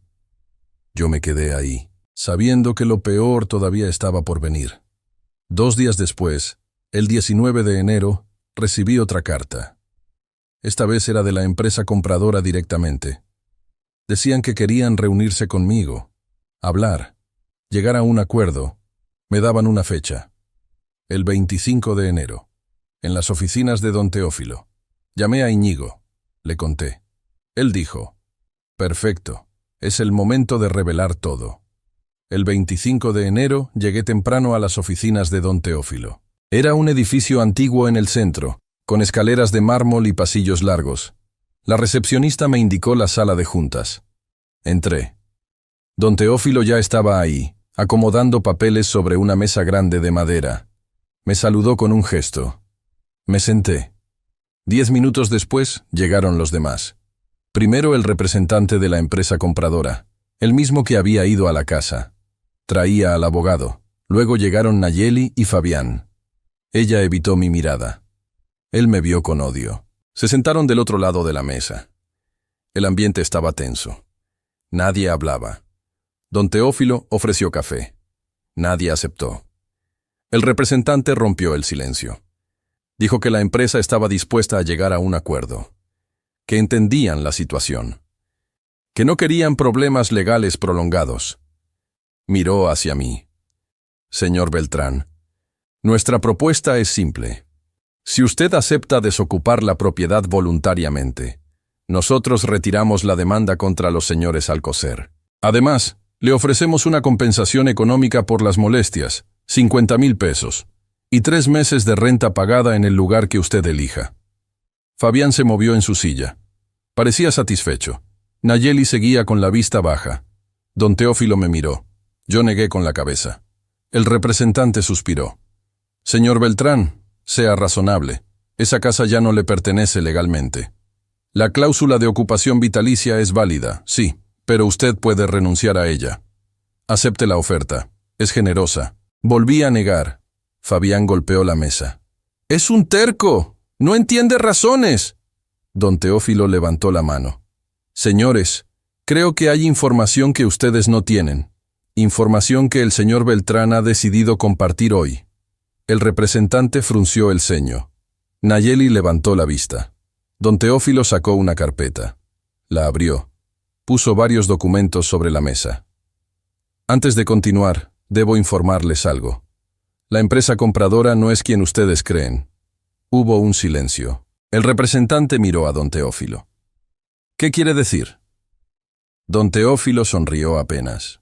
Yo me quedé ahí, sabiendo que lo peor todavía estaba por venir. 2 días después, el 19 de enero, recibí otra carta. Esta vez era de la empresa compradora directamente. Decían que querían reunirse conmigo, hablar, llegar a un acuerdo. Me daban una fecha. El 25 de enero, en las oficinas de don Teófilo. Llamé a Íñigo, le conté. Él dijo, perfecto, es el momento de revelar todo. El 25 de enero llegué temprano a las oficinas de don Teófilo. Era un edificio antiguo en el centro, con escaleras de mármol y pasillos largos. La recepcionista me indicó la sala de juntas. Entré. Don Teófilo ya estaba ahí, acomodando papeles sobre una mesa grande de madera. Me saludó con un gesto. Me senté. 10 minutos después llegaron los demás. Primero el representante de la empresa compradora, el mismo que había ido a la casa. Traía al abogado. Luego llegaron Nayeli y Fabián. Ella evitó mi mirada. Él me vio con odio. Se sentaron del otro lado de la mesa. El ambiente estaba tenso. Nadie hablaba. Don Teófilo ofreció café. Nadie aceptó. El representante rompió el silencio. Dijo que la empresa estaba dispuesta a llegar a un acuerdo, que entendían la situación, que no querían problemas legales prolongados. Miró hacia mí. Señor Beltrán, nuestra propuesta es simple. Si usted acepta desocupar la propiedad voluntariamente, nosotros retiramos la demanda contra los señores Alcocer. Además, le ofrecemos una compensación económica por las molestias, 50,000 pesos, y 3 meses de renta pagada en el lugar que usted elija. Fabián se movió en su silla. Parecía satisfecho. Nayeli seguía con la vista baja. Don Teófilo me miró. Yo negué con la cabeza. El representante suspiró. Señor Beltrán, sea razonable. Esa casa ya no le pertenece legalmente. La cláusula de ocupación vitalicia es válida, sí, pero usted puede renunciar a ella. Acepte la oferta. Es generosa. Volví a negar. Fabián golpeó la mesa. ¡Es un terco! ¡No entiende razones! Don Teófilo levantó la mano. Señores, creo que hay información que ustedes no tienen. Información que el señor Beltrán ha decidido compartir hoy. El representante frunció el ceño. Nayeli levantó la vista. Don Teófilo sacó una carpeta. La abrió. Puso varios documentos sobre la mesa. Antes de continuar, debo informarles algo. La empresa compradora no es quien ustedes creen. Hubo un silencio. El representante miró a don Teófilo. ¿Qué quiere decir? Don Teófilo sonrió apenas.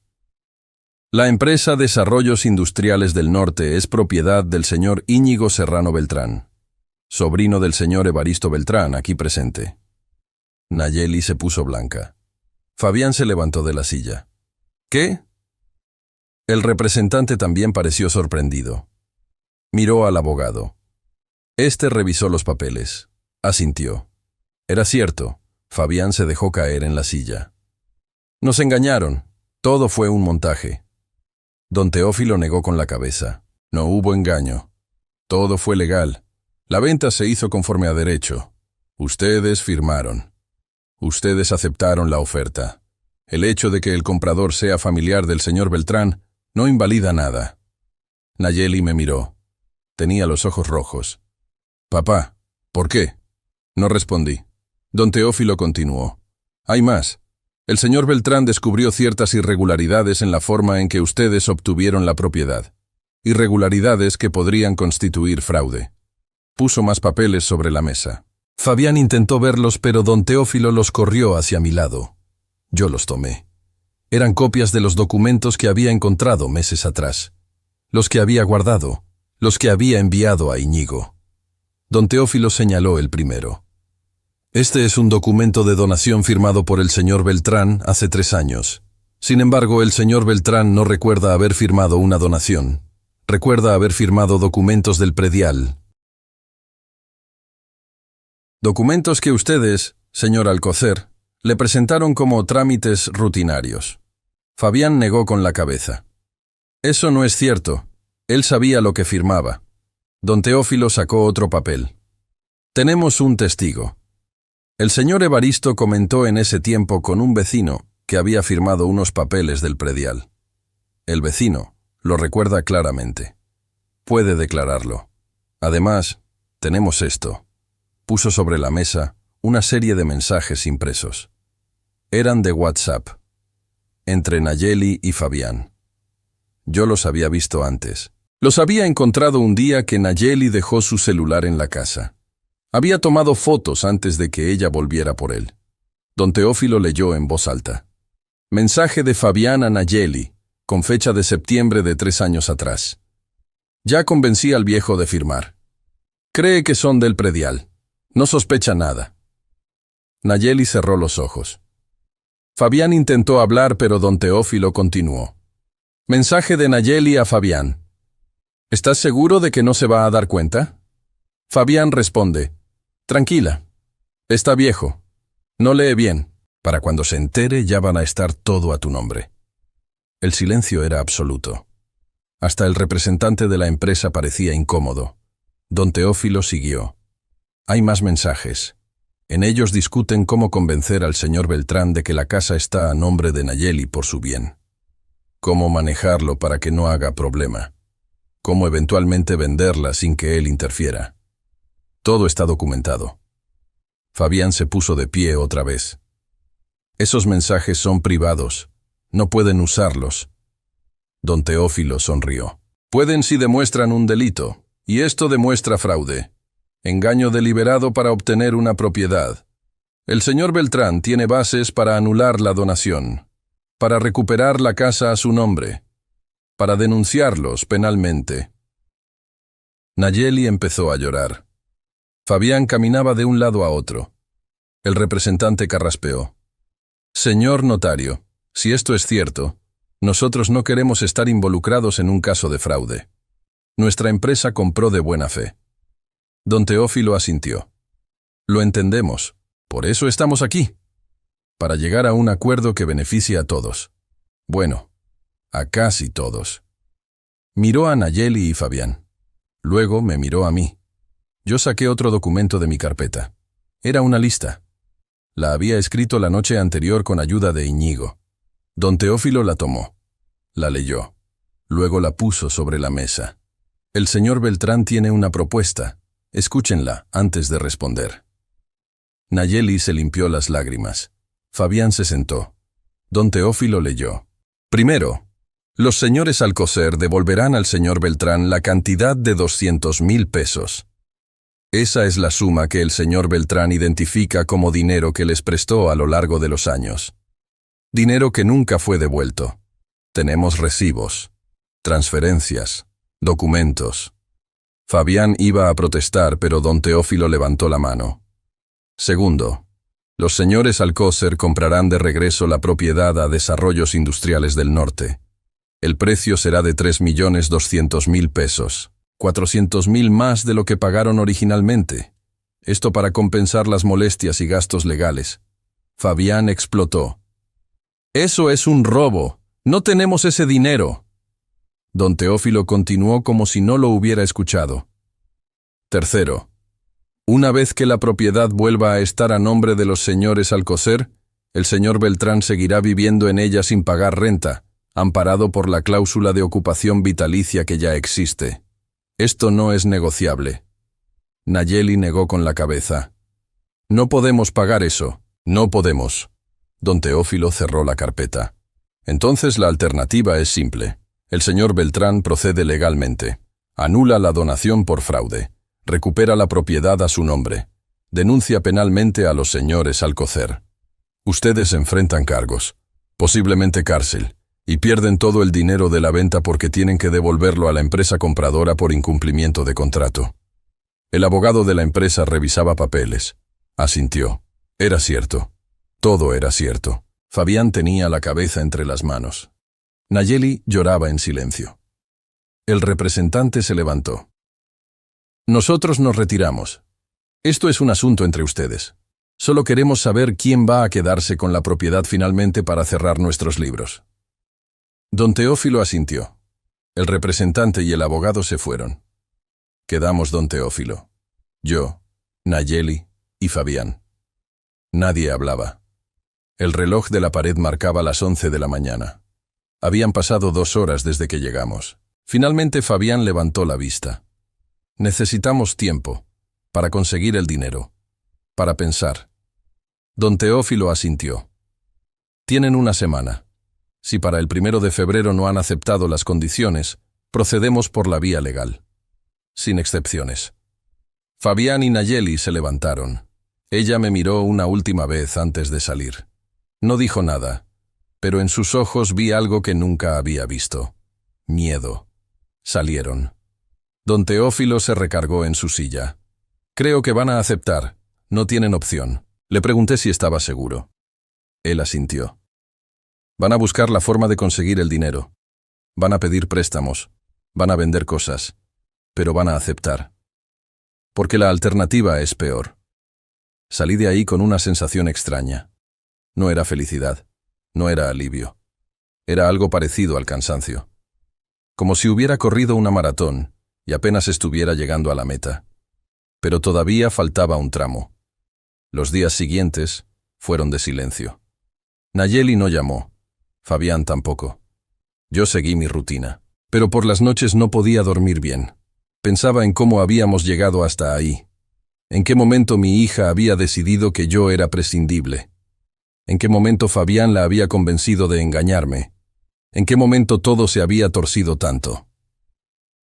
La empresa Desarrollos Industriales del Norte es propiedad del señor Íñigo Serrano Beltrán, sobrino del señor Evaristo Beltrán, aquí presente. Nayeli se puso blanca. Fabián se levantó de la silla. ¿Qué? El representante también pareció sorprendido. Miró al abogado. Este revisó los papeles. Asintió. Era cierto. Fabián se dejó caer en la silla. Nos engañaron. Todo fue un montaje. Don Teófilo negó con la cabeza. No hubo engaño. Todo fue legal. La venta se hizo conforme a derecho. Ustedes firmaron. Ustedes aceptaron la oferta. El hecho de que el comprador sea familiar del señor Beltrán no invalida nada. Nayeli me miró. Tenía los ojos rojos. Papá, ¿por qué? No respondí. Don Teófilo continuó. Hay más. El señor Beltrán descubrió ciertas irregularidades en la forma en que ustedes obtuvieron la propiedad. Irregularidades que podrían constituir fraude. Puso más papeles sobre la mesa. Fabián intentó verlos, pero don Teófilo los corrió hacia mi lado. Yo los tomé. Eran copias de los documentos que había encontrado meses atrás, los que había guardado, los que había enviado a Íñigo. Don Teófilo señaló el primero. Este es un documento de donación firmado por el señor Beltrán hace 3 años. Sin embargo, el señor Beltrán no recuerda haber firmado una donación. Recuerda haber firmado documentos del predial. Documentos que ustedes, señor Alcocer, le presentaron como trámites rutinarios. Fabián negó con la cabeza. Eso no es cierto. Él sabía lo que firmaba. Don Teófilo sacó otro papel. Tenemos un testigo. El señor Evaristo comentó en ese tiempo con un vecino que había firmado unos papeles del predial. El vecino lo recuerda claramente. Puede declararlo. Además, tenemos esto. Puso sobre la mesa una serie de mensajes impresos. Eran de WhatsApp, entre Nayeli y Fabián. Yo los había visto antes. Los había encontrado un día que Nayeli dejó su celular en la casa. Había tomado fotos antes de que ella volviera por él. Don Teófilo leyó en voz alta. Mensaje de Fabián a Nayeli, con fecha de septiembre de 3 años atrás. Ya convencí al viejo de firmar. Cree que son del predial. No sospecha nada. Nayeli cerró los ojos. Fabián intentó hablar, pero don Teófilo continuó. Mensaje de Nayeli a Fabián. ¿Estás seguro de que no se va a dar cuenta? Fabián responde. Tranquila. Está viejo. No lee bien. Para cuando se entere ya van a estar todo a tu nombre. El silencio era absoluto. Hasta el representante de la empresa parecía incómodo. Don Teófilo siguió. Hay más mensajes. En ellos discuten cómo convencer al señor Beltrán de que la casa está a nombre de Nayeli por su bien. Cómo manejarlo para que no haga problema. Cómo eventualmente venderla sin que él interfiera. Todo está documentado. Fabián se puso de pie otra vez. Esos mensajes son privados. No pueden usarlos. Don Teófilo sonrió. Pueden si demuestran un delito, y esto demuestra fraude. Engaño deliberado para obtener una propiedad. El señor Beltrán tiene bases para anular la donación, para recuperar la casa a su nombre, para denunciarlos penalmente. Nayeli empezó a llorar. Fabián caminaba de un lado a otro. El representante carraspeó. Señor notario, si esto es cierto, nosotros no queremos estar involucrados en un caso de fraude. Nuestra empresa compró de buena fe. Don Teófilo asintió. Lo entendemos, por eso estamos aquí. Para llegar a un acuerdo que beneficie a todos. Bueno, a casi todos. Miró a Nayeli y Fabián. Luego me miró a mí. Yo saqué otro documento de mi carpeta. Era una lista. La había escrito la noche anterior con ayuda de Íñigo. Don Teófilo la tomó. La leyó. Luego la puso sobre la mesa. El señor Beltrán tiene una propuesta. Escúchenla antes de responder. Nayeli se limpió las lágrimas. Fabián se sentó. Don Teófilo leyó. Primero, los señores Alcocer devolverán al señor Beltrán la cantidad de 200,000 pesos. Esa es la suma que el señor Beltrán identifica como dinero que les prestó a lo largo de los años. Dinero que nunca fue devuelto. Tenemos recibos, transferencias, documentos. Fabián iba a protestar, pero don Teófilo levantó la mano. Segundo, los señores Alcocer comprarán de regreso la propiedad a Desarrollos Industriales del Norte. El precio será de 3.200.000 pesos, 400.000 más de lo que pagaron originalmente. Esto para compensar las molestias y gastos legales. Fabián explotó. Eso es un robo. No tenemos ese dinero. Don Teófilo continuó como si no lo hubiera escuchado. Tercero, una vez que la propiedad vuelva a estar a nombre de los señores Alcocer, el señor Beltrán seguirá viviendo en ella sin pagar renta, amparado por la cláusula de ocupación vitalicia que ya existe. Esto no es negociable. Nayeli negó con la cabeza. No podemos pagar eso. No podemos. Don Teófilo cerró la carpeta. Entonces la alternativa es simple. El señor Beltrán procede legalmente. Anula la donación por fraude. Recupera la propiedad a su nombre. Denuncia penalmente a los señores Alcocer. Ustedes enfrentan cargos, posiblemente cárcel, y pierden todo el dinero de la venta porque tienen que devolverlo a la empresa compradora por incumplimiento de contrato. El abogado de la empresa revisaba papeles. Asintió. Era cierto. Todo era cierto. Fabián tenía la cabeza entre las manos. Nayeli lloraba en silencio. El representante se levantó. Nosotros nos retiramos. Esto es un asunto entre ustedes. Solo queremos saber quién va a quedarse con la propiedad finalmente para cerrar nuestros libros. Don Teófilo asintió. El representante y el abogado se fueron. Quedamos don Teófilo, yo, Nayeli y Fabián. Nadie hablaba. El reloj de la pared marcaba las 11 de la mañana. Habían pasado 2 horas desde que llegamos. Finalmente Fabián levantó la vista. Necesitamos tiempo para conseguir el dinero, para pensar. Don Teófilo asintió. Tienen una semana. Si para el 1 de febrero no han aceptado las condiciones, procedemos por la vía legal. Sin excepciones. Fabián y Nayeli se levantaron. Ella me miró una última vez antes de salir. No dijo nada, pero en sus ojos vi algo que nunca había visto. Miedo. Salieron. Don Teófilo se recargó en su silla. Creo que van a aceptar. No tienen opción. Le pregunté si estaba seguro. Él asintió. Van a buscar la forma de conseguir el dinero. Van a pedir préstamos. Van a vender cosas. Pero van a aceptar. Porque la alternativa es peor. Salí de ahí con una sensación extraña. No era felicidad. No era alivio. Era algo parecido al cansancio. Como si hubiera corrido una maratón y apenas estuviera llegando a la meta. Pero todavía faltaba un tramo. Los días siguientes fueron de silencio. Nayeli no llamó. Fabián tampoco. Yo seguí mi rutina. Pero por las noches no podía dormir bien. Pensaba en cómo habíamos llegado hasta ahí. En qué momento mi hija había decidido que yo era prescindible. En qué momento Fabián la había convencido de engañarme. En qué momento todo se había torcido tanto.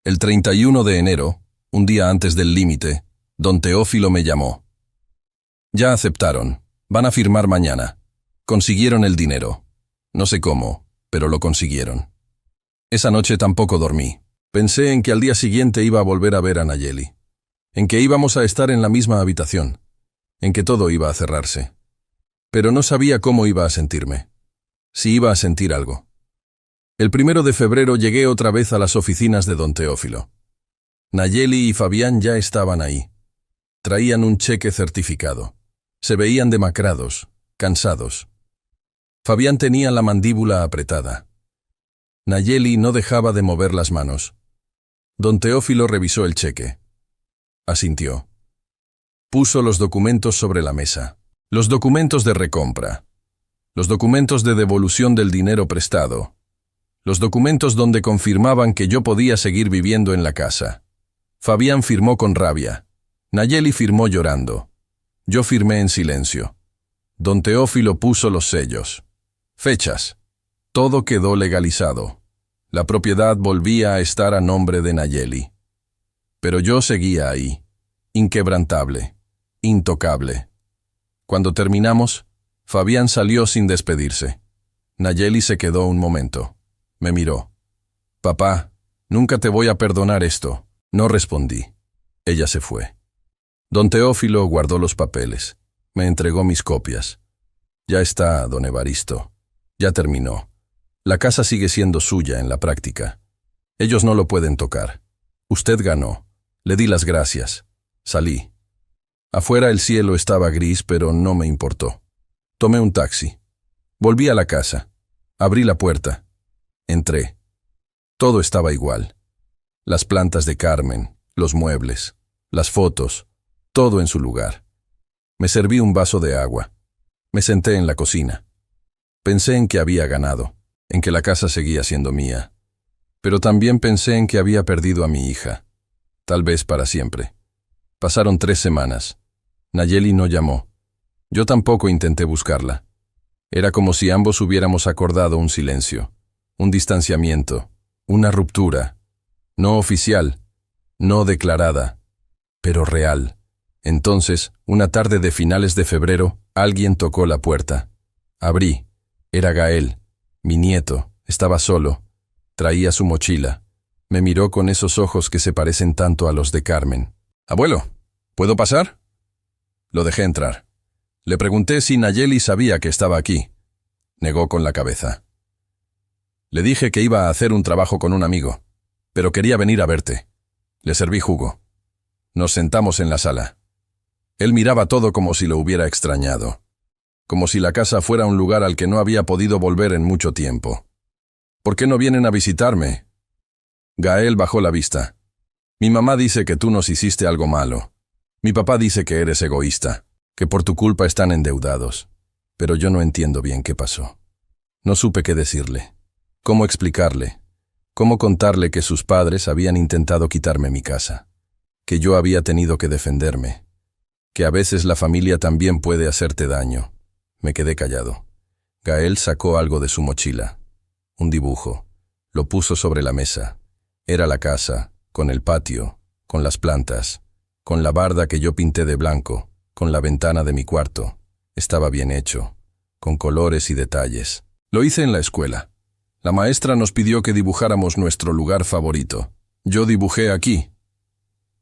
El 31 de enero, un día antes del límite, don Teófilo me llamó. Ya aceptaron. Van a firmar mañana. Consiguieron el dinero. No sé cómo, pero lo consiguieron. Esa noche tampoco dormí. Pensé en que al día siguiente iba a volver a ver a Nayeli. En que íbamos a estar en la misma habitación. En que todo iba a cerrarse. Pero no sabía cómo iba a sentirme. Si iba a sentir algo. El 1 de febrero llegué otra vez a las oficinas de don Teófilo. Nayeli y Fabián ya estaban ahí. Traían un cheque certificado. Se veían demacrados, cansados. Fabián tenía la mandíbula apretada. Nayeli no dejaba de mover las manos. Don Teófilo revisó el cheque. Asintió. Puso los documentos sobre la mesa. Los documentos de recompra. Los documentos de devolución del dinero prestado. Los documentos donde confirmaban que yo podía seguir viviendo en la casa. Fabián firmó con rabia. Nayeli firmó llorando. Yo firmé en silencio. Don Teófilo puso los sellos. Fechas. Todo quedó legalizado. La propiedad volvía a estar a nombre de Nayeli. Pero yo seguía ahí, inquebrantable, intocable. Cuando terminamos, Fabián salió sin despedirse. Nayeli se quedó un momento. Me miró. Papá, nunca te voy a perdonar esto. No respondí. Ella se fue. Don Teófilo guardó los papeles. Me entregó mis copias. Ya está, don Evaristo. Ya terminó. La casa sigue siendo suya en la práctica. Ellos no lo pueden tocar. Usted ganó. Le di las gracias. Salí. Afuera el cielo estaba gris, pero no me importó. Tomé un taxi. Volví a la casa. Abrí la puerta. Entré. Todo estaba igual. Las plantas de Carmen, los muebles, las fotos, todo en su lugar. Me serví un vaso de agua. Me senté en la cocina. Pensé en que había ganado, en que la casa seguía siendo mía. Pero también pensé en que había perdido a mi hija. Tal vez para siempre. Pasaron 3 semanas. Nayeli no llamó. Yo tampoco intenté buscarla. Era como si ambos hubiéramos acordado un silencio, un distanciamiento, una ruptura. No oficial, no declarada, pero real. Entonces, una tarde de finales de febrero, alguien tocó la puerta. Abrí. Era Gael, mi nieto. Estaba solo. Traía su mochila. Me miró con esos ojos que se parecen tanto a los de Carmen. «Abuelo, ¿puedo pasar?» Lo dejé entrar. Le pregunté si Nayeli sabía que estaba aquí. Negó con la cabeza. Le dije que iba a hacer un trabajo con un amigo, pero quería venir a verte. Le serví jugo. Nos sentamos en la sala. Él miraba todo como si lo hubiera extrañado, como si la casa fuera un lugar al que no había podido volver en mucho tiempo. «¿Por qué no vienen a visitarme?» Gael bajó la vista. «Mi mamá dice que tú nos hiciste algo malo. Mi papá dice que eres egoísta, que por tu culpa están endeudados. Pero yo no entiendo bien qué pasó». No supe qué decirle, cómo explicarle, cómo contarle que sus padres habían intentado quitarme mi casa, que yo había tenido que defenderme, que a veces la familia también puede hacerte daño. Me quedé callado. Gael sacó algo de su mochila, un dibujo. Lo puso sobre la mesa. Era la casa, con el patio, con las plantas, con la barda que yo pinté de blanco, con la ventana de mi cuarto. Estaba bien hecho, con colores y detalles. Lo hice en la escuela. La maestra nos pidió que dibujáramos nuestro lugar favorito. Yo dibujé aquí.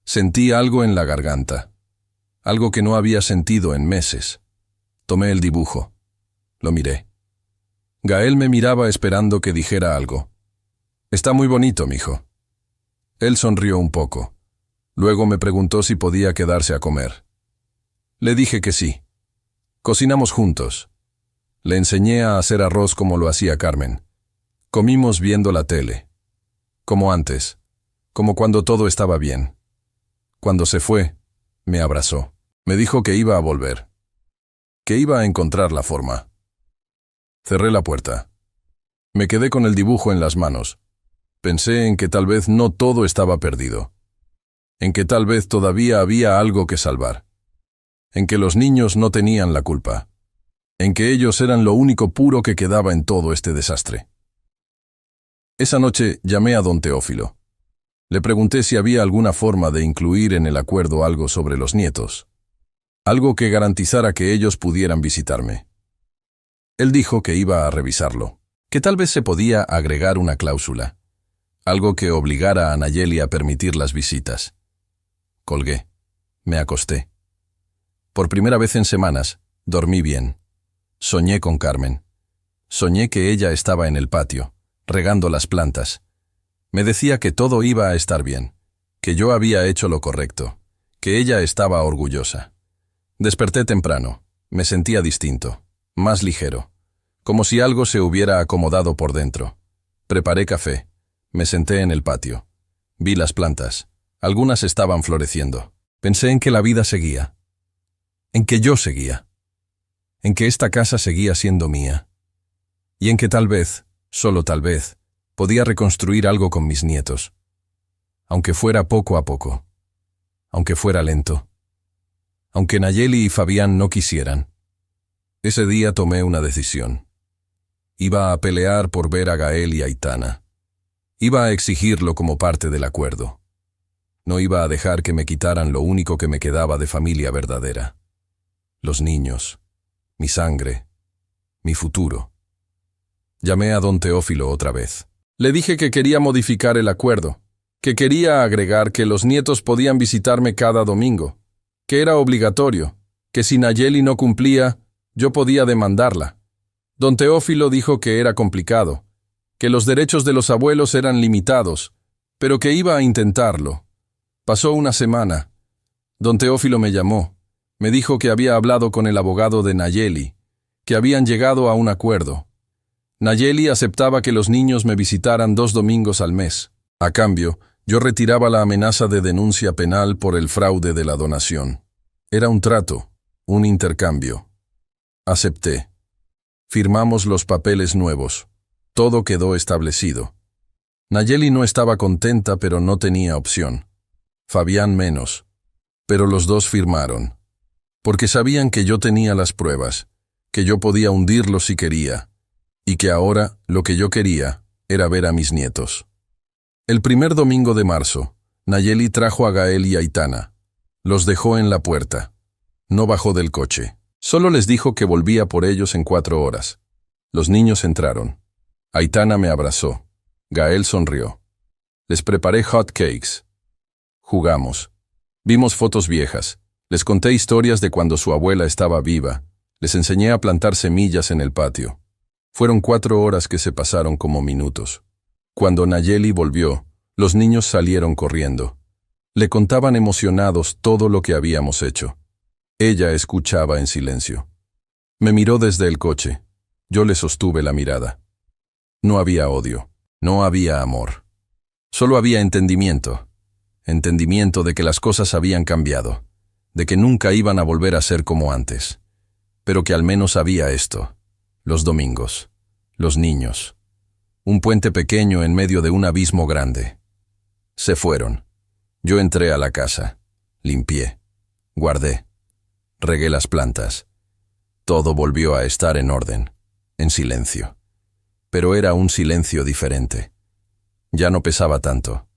Sentí algo en la garganta, algo que no había sentido en meses. Tomé el dibujo. Lo miré. Gael me miraba esperando que dijera algo. «Está muy bonito, mijo». Él sonrió un poco. Luego me preguntó si podía quedarse a comer. Le dije que sí. Cocinamos juntos. Le enseñé a hacer arroz como lo hacía Carmen. Comimos viendo la tele. Como antes. Como cuando todo estaba bien. Cuando se fue, me abrazó. Me dijo que iba a volver. Que iba a encontrar la forma. Cerré la puerta. Me quedé con el dibujo en las manos. Pensé en que tal vez no todo estaba perdido. En que tal vez todavía había algo que salvar. En que los niños no tenían la culpa. En que ellos eran lo único puro que quedaba en todo este desastre. Esa noche llamé a don Teófilo. Le pregunté si había alguna forma de incluir en el acuerdo algo sobre los nietos. Algo que garantizara que ellos pudieran visitarme. Él dijo que iba a revisarlo, que tal vez se podía agregar una cláusula. Algo que obligara a Nayeli a permitir las visitas. Colgué. Me acosté. Por primera vez en semanas, dormí bien. Soñé con Carmen. Soñé que ella estaba en el patio, regando las plantas. Me decía que todo iba a estar bien, que yo había hecho lo correcto, que ella estaba orgullosa. Desperté temprano. Me sentía distinto, más ligero, como si algo se hubiera acomodado por dentro. Preparé café. Me senté en el patio. Vi las plantas. Algunas estaban floreciendo. Pensé en que la vida seguía. En que yo seguía. En que esta casa seguía siendo mía. Y en que tal vez, solo tal vez, podía reconstruir algo con mis nietos. Aunque fuera poco a poco. Aunque fuera lento. Aunque Nayeli y Fabián no quisieran. Ese día tomé una decisión. Iba a pelear por ver a Gael y a Aitana. Iba a exigirlo como parte del acuerdo. No iba a dejar que me quitaran lo único que me quedaba de familia verdadera. Los niños, mi sangre, mi futuro. Llamé a don Teófilo otra vez. Le dije que quería modificar el acuerdo, que quería agregar que los nietos podían visitarme cada domingo, que era obligatorio, que si Nayeli no cumplía, yo podía demandarla. Don Teófilo dijo que era complicado, que los derechos de los abuelos eran limitados, pero que iba a intentarlo. Pasó una semana. Don Teófilo me llamó. Me dijo que había hablado con el abogado de Nayeli, que habían llegado a un acuerdo. Nayeli aceptaba que los niños me visitaran 2 domingos al mes. A cambio, yo retiraba la amenaza de denuncia penal por el fraude de la donación. Era un trato, un intercambio. Acepté. Firmamos los papeles nuevos. Todo quedó establecido. Nayeli no estaba contenta, pero no tenía opción. Fabián menos. Pero los dos firmaron. Porque sabían que yo tenía las pruebas, que yo podía hundirlos si quería, y que ahora lo que yo quería era ver a mis nietos. El primer domingo de marzo, Nayeli trajo a Gael y a Aitana. Los dejó en la puerta. No bajó del coche. Solo les dijo que volvía por ellos en 4 horas. Los niños entraron. Aitana me abrazó. Gael sonrió. Les preparé hot cakes. Jugamos. Vimos fotos viejas. Les conté historias de cuando su abuela estaba viva. Les enseñé a plantar semillas en el patio. Fueron 4 horas que se pasaron como minutos. Cuando Nayeli volvió, los niños salieron corriendo. Le contaban emocionados todo lo que habíamos hecho. Ella escuchaba en silencio. Me miró desde el coche. Yo le sostuve la mirada. No había odio. No había amor. Solo había entendimiento. Entendimiento de que las cosas habían cambiado. De que nunca iban a volver a ser como antes. Pero que al menos había esto. Los domingos. Los niños. Un puente pequeño en medio de un abismo grande. Se fueron. Yo entré a la casa. Limpié. Guardé. Regué las plantas. Todo volvió a estar en orden. En silencio. Pero era un silencio diferente. Ya no pesaba tanto.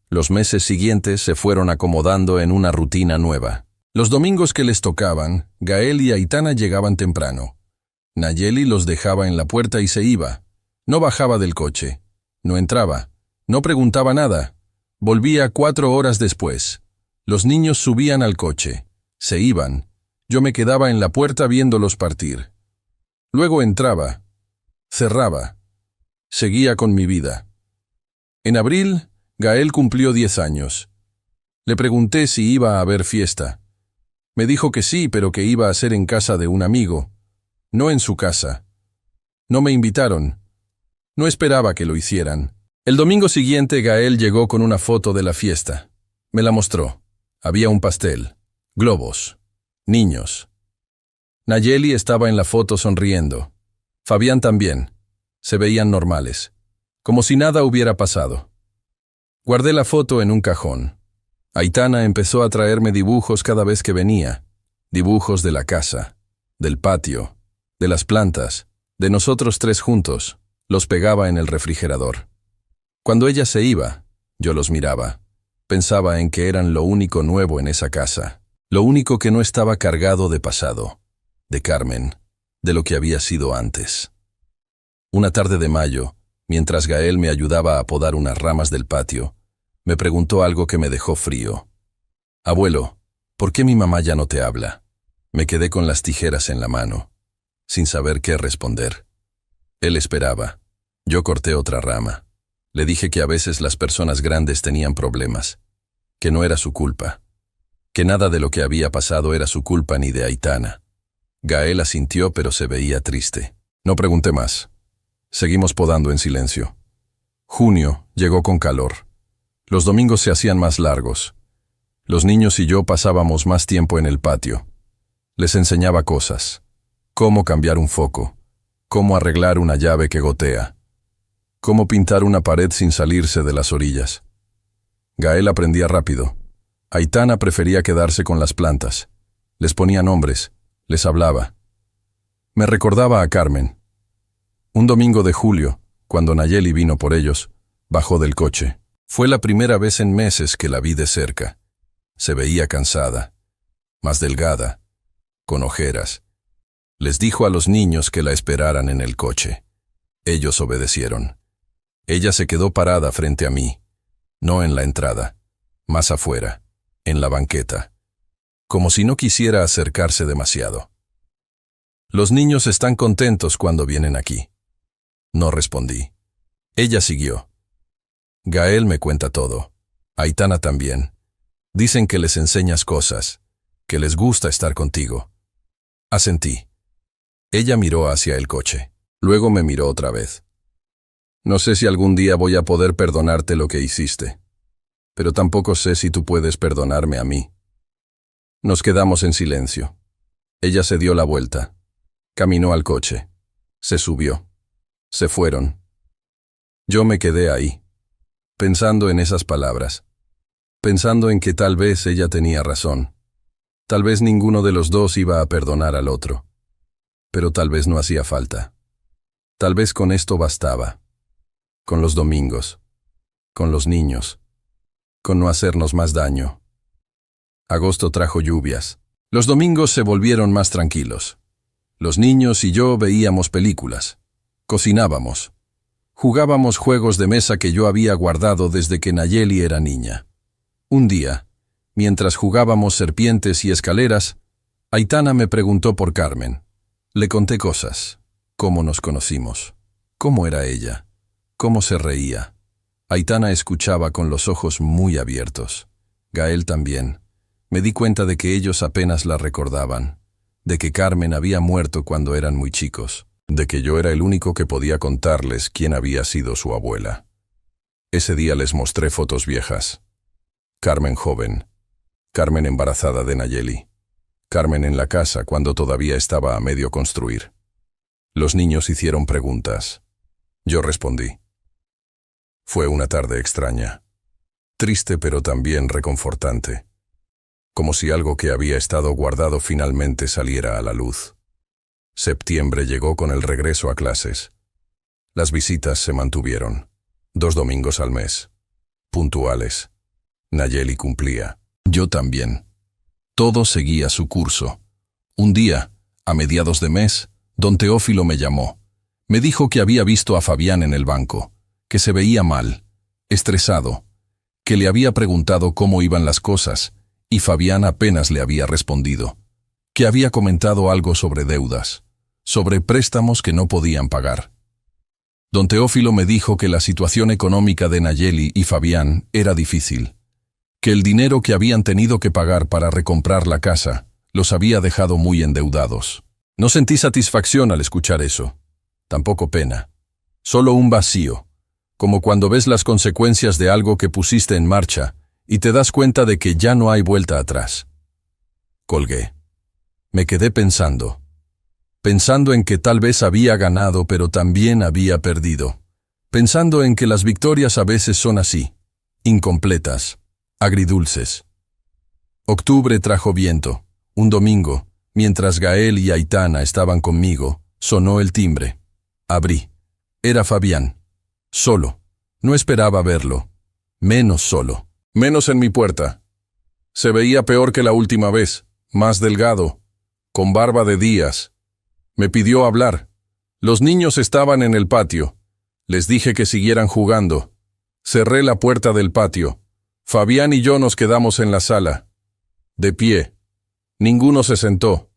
Los meses siguientes se fueron acomodando en una rutina nueva. Los domingos que les tocaban, Gael y Aitana llegaban temprano. Nayeli los dejaba en la puerta y se iba. No bajaba del coche. No entraba. No preguntaba nada. Volvía 4 horas después. Los niños subían al coche. Se iban. Yo me quedaba en la puerta viéndolos partir. Luego entraba. Cerraba. Seguía con mi vida. En abril, Gael cumplió 10 años. Le pregunté si iba a haber fiesta. Me dijo que sí, pero que iba a ser en casa de un amigo. No en su casa. No me invitaron. No esperaba que lo hicieran. El domingo siguiente Gael llegó con una foto de la fiesta. Me la mostró. Había un pastel, globos, niños. Nayeli estaba en la foto sonriendo. Fabián también. Se veían normales, como si nada hubiera pasado. Guardé la foto en un cajón. Aitana empezó a traerme dibujos cada vez que venía. Dibujos de la casa, del patio, de las plantas, de nosotros 3 juntos. Los pegaba en el refrigerador. Cuando ella se iba, yo los miraba. Pensaba en que eran lo único nuevo en esa casa, lo único que no estaba cargado de pasado, de Carmen, de lo que había sido antes. Una tarde de mayo, mientras Gael me ayudaba a podar unas ramas del patio, me preguntó algo que me dejó frío. Abuelo, ¿por qué mi mamá ya no te habla? Me quedé con las tijeras en la mano, sin saber qué responder. Él esperaba. Yo corté otra rama. Le dije que a veces las personas grandes tenían problemas, que no era su culpa, que nada de lo que había pasado era su culpa ni de Aitana. Gael asintió, pero se veía triste. No pregunté más. Seguimos podando en silencio. Junio llegó con calor. Los domingos se hacían más largos. Los niños y yo pasábamos más tiempo en el patio. Les enseñaba cosas. Cómo cambiar un foco. Cómo arreglar una llave que gotea. Cómo pintar una pared sin salirse de las orillas. Gael aprendía rápido. Aitana prefería quedarse con las plantas. Les ponía nombres. Les hablaba. Me recordaba a Carmen. Un domingo de julio, cuando Nayeli vino por ellos, bajó del coche. Fue la primera vez en meses que la vi de cerca. Se veía cansada, más delgada, con ojeras. Les dijo a los niños que la esperaran en el coche. Ellos obedecieron. Ella se quedó parada frente a mí, no en la entrada, más afuera, en la banqueta, como si no quisiera acercarse demasiado. Los niños están contentos cuando vienen aquí. No respondí. Ella siguió. Gael me cuenta todo. Aitana también. Dicen que les enseñas cosas, que les gusta estar contigo. Asentí. Ella miró hacia el coche. Luego me miró otra vez. No sé si algún día voy a poder perdonarte lo que hiciste, pero tampoco sé si tú puedes perdonarme a mí. Nos quedamos en silencio. Ella se dio la vuelta. Caminó al coche. Se subió. Se fueron. Yo me quedé ahí, pensando en esas palabras, pensando en que tal vez ella tenía razón. Tal vez ninguno de los dos iba a perdonar al otro, pero tal vez no hacía falta. Tal vez con esto bastaba. Con los domingos, con los niños, con no hacernos más daño. Agosto trajo lluvias. Los domingos se volvieron más tranquilos. Los niños y yo veíamos películas. Cocinábamos. Jugábamos juegos de mesa que yo había guardado desde que Nayeli era niña. Un día, mientras jugábamos serpientes y escaleras, Aitana me preguntó por Carmen. Le conté cosas. Cómo nos conocimos. Cómo era ella. Cómo se reía. Aitana escuchaba con los ojos muy abiertos. Gael también. Me di cuenta de que ellos apenas la recordaban, de que Carmen había muerto cuando eran muy chicos, de que yo era el único que podía contarles quién había sido su abuela. Ese día les mostré fotos viejas. Carmen joven, Carmen embarazada de Nayeli, Carmen en la casa cuando todavía estaba a medio construir. Los niños hicieron preguntas. Yo respondí. Fue una tarde extraña, triste pero también reconfortante, como si algo que había estado guardado finalmente saliera a la luz. Septiembre llegó con el regreso a clases. Las visitas se mantuvieron, 2 domingos al mes, puntuales. Nayeli cumplía, yo también. Todo seguía su curso. Un día, a mediados de mes, don Teófilo me llamó. Me dijo que había visto a Fabián en el banco, que se veía mal, estresado, que le había preguntado cómo iban las cosas, y Fabián apenas le había respondido, que había comentado algo sobre deudas, sobre préstamos que no podían pagar. Don Teófilo me dijo que la situación económica de Nayeli y Fabián era difícil, que el dinero que habían tenido que pagar para recomprar la casa los había dejado muy endeudados. No sentí satisfacción al escuchar eso, tampoco pena, solo un vacío, como cuando ves las consecuencias de algo que pusiste en marcha y te das cuenta de que ya no hay vuelta atrás. Colgué. Me quedé pensando en que tal vez había ganado pero también había perdido, pensando en que las victorias a veces son así, incompletas, agridulces. Octubre trajo viento. Un domingo, mientras Gael y Aitana estaban conmigo, sonó el timbre. Abrí. Era Fabián. Solo. No esperaba verlo. Menos solo. Menos en mi puerta. Se veía peor que la última vez, más delgado, con barba de días. Me pidió hablar. Los niños estaban en el patio. Les dije que siguieran jugando. Cerré la puerta del patio. Fabián y yo nos quedamos en la sala. De pie. Ninguno se sentó.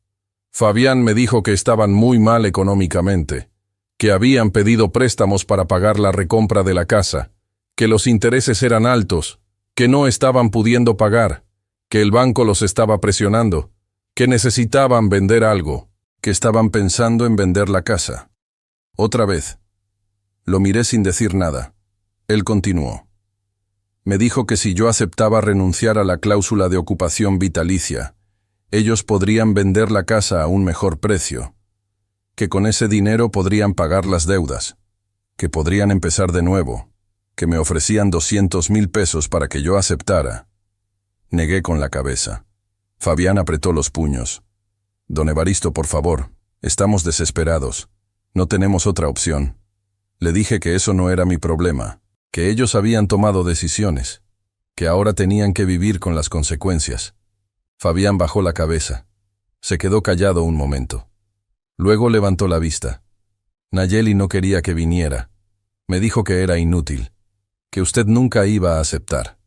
Fabián me dijo que estaban muy mal económicamente, que habían pedido préstamos para pagar la recompra de la casa, que los intereses eran altos, que no estaban pudiendo pagar, que el banco los estaba presionando, que necesitaban vender algo, que estaban pensando en vender la casa. Otra vez. Lo miré sin decir nada. Él continuó. Me dijo que si yo aceptaba renunciar a la cláusula de ocupación vitalicia, ellos podrían vender la casa a un mejor precio, que con ese dinero podrían pagar las deudas, que podrían empezar de nuevo, que me ofrecían 200,000 pesos para que yo aceptara. Negué con la cabeza. Fabián apretó los puños. Don Evaristo, por favor, estamos desesperados. No tenemos otra opción. Le dije que eso no era mi problema, que ellos habían tomado decisiones, que ahora tenían que vivir con las consecuencias. Fabián bajó la cabeza. Se quedó callado un momento. Luego levantó la vista. Nayeli no quería que viniera. Me dijo que era inútil, que usted nunca iba a aceptar.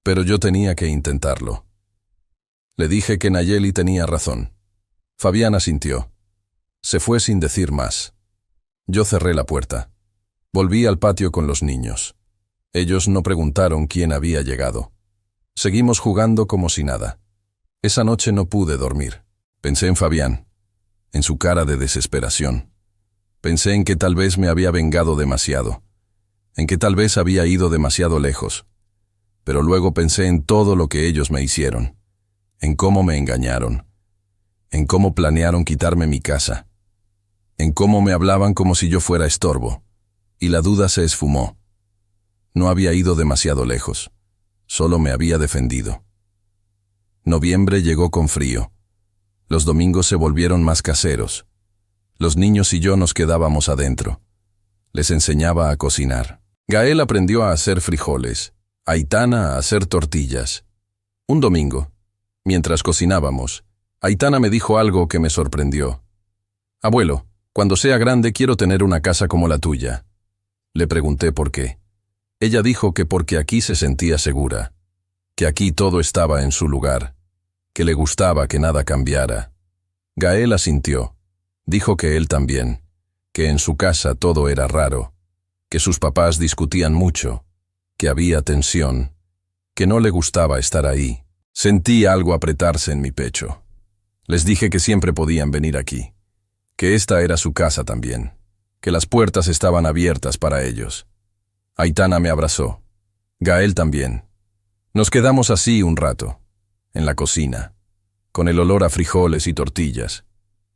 Pero yo tenía que intentarlo. Le dije que Nayeli tenía razón. Fabián asintió. Se fue sin decir más. Yo cerré la puerta. Volví al patio con los niños. Ellos no preguntaron quién había llegado. Seguimos jugando como si nada. Esa noche no pude dormir. Pensé en Fabián, en su cara de desesperación. Pensé en que tal vez me había vengado demasiado, en que tal vez había ido demasiado lejos. Pero luego pensé en todo lo que ellos me hicieron, en cómo me engañaron, en cómo planearon quitarme mi casa, en cómo me hablaban como si yo fuera estorbo, y la duda se esfumó. No había ido demasiado lejos, solo me había defendido. Noviembre llegó con frío. Los domingos se volvieron más caseros. Los niños y yo nos quedábamos adentro. Les enseñaba a cocinar. Gael aprendió a hacer frijoles, Aitana a hacer tortillas. Un domingo, Mientras cocinábamos, Aitana me dijo algo que me sorprendió. «Abuelo, cuando sea grande quiero tener una casa como la tuya». Le pregunté por qué. Ella dijo que porque aquí se sentía segura, que aquí todo estaba en su lugar, que le gustaba que nada cambiara. Gael asintió. Dijo que él también, que en su casa todo era raro, que sus papás discutían mucho, que había tensión, que no le gustaba estar ahí. Sentí algo apretarse en mi pecho. Les dije que siempre podían venir aquí, que esta era su casa también, que las puertas estaban abiertas para ellos. Aitana me abrazó. Gael también. Nos quedamos así un rato, en la cocina, con el olor a frijoles y tortillas,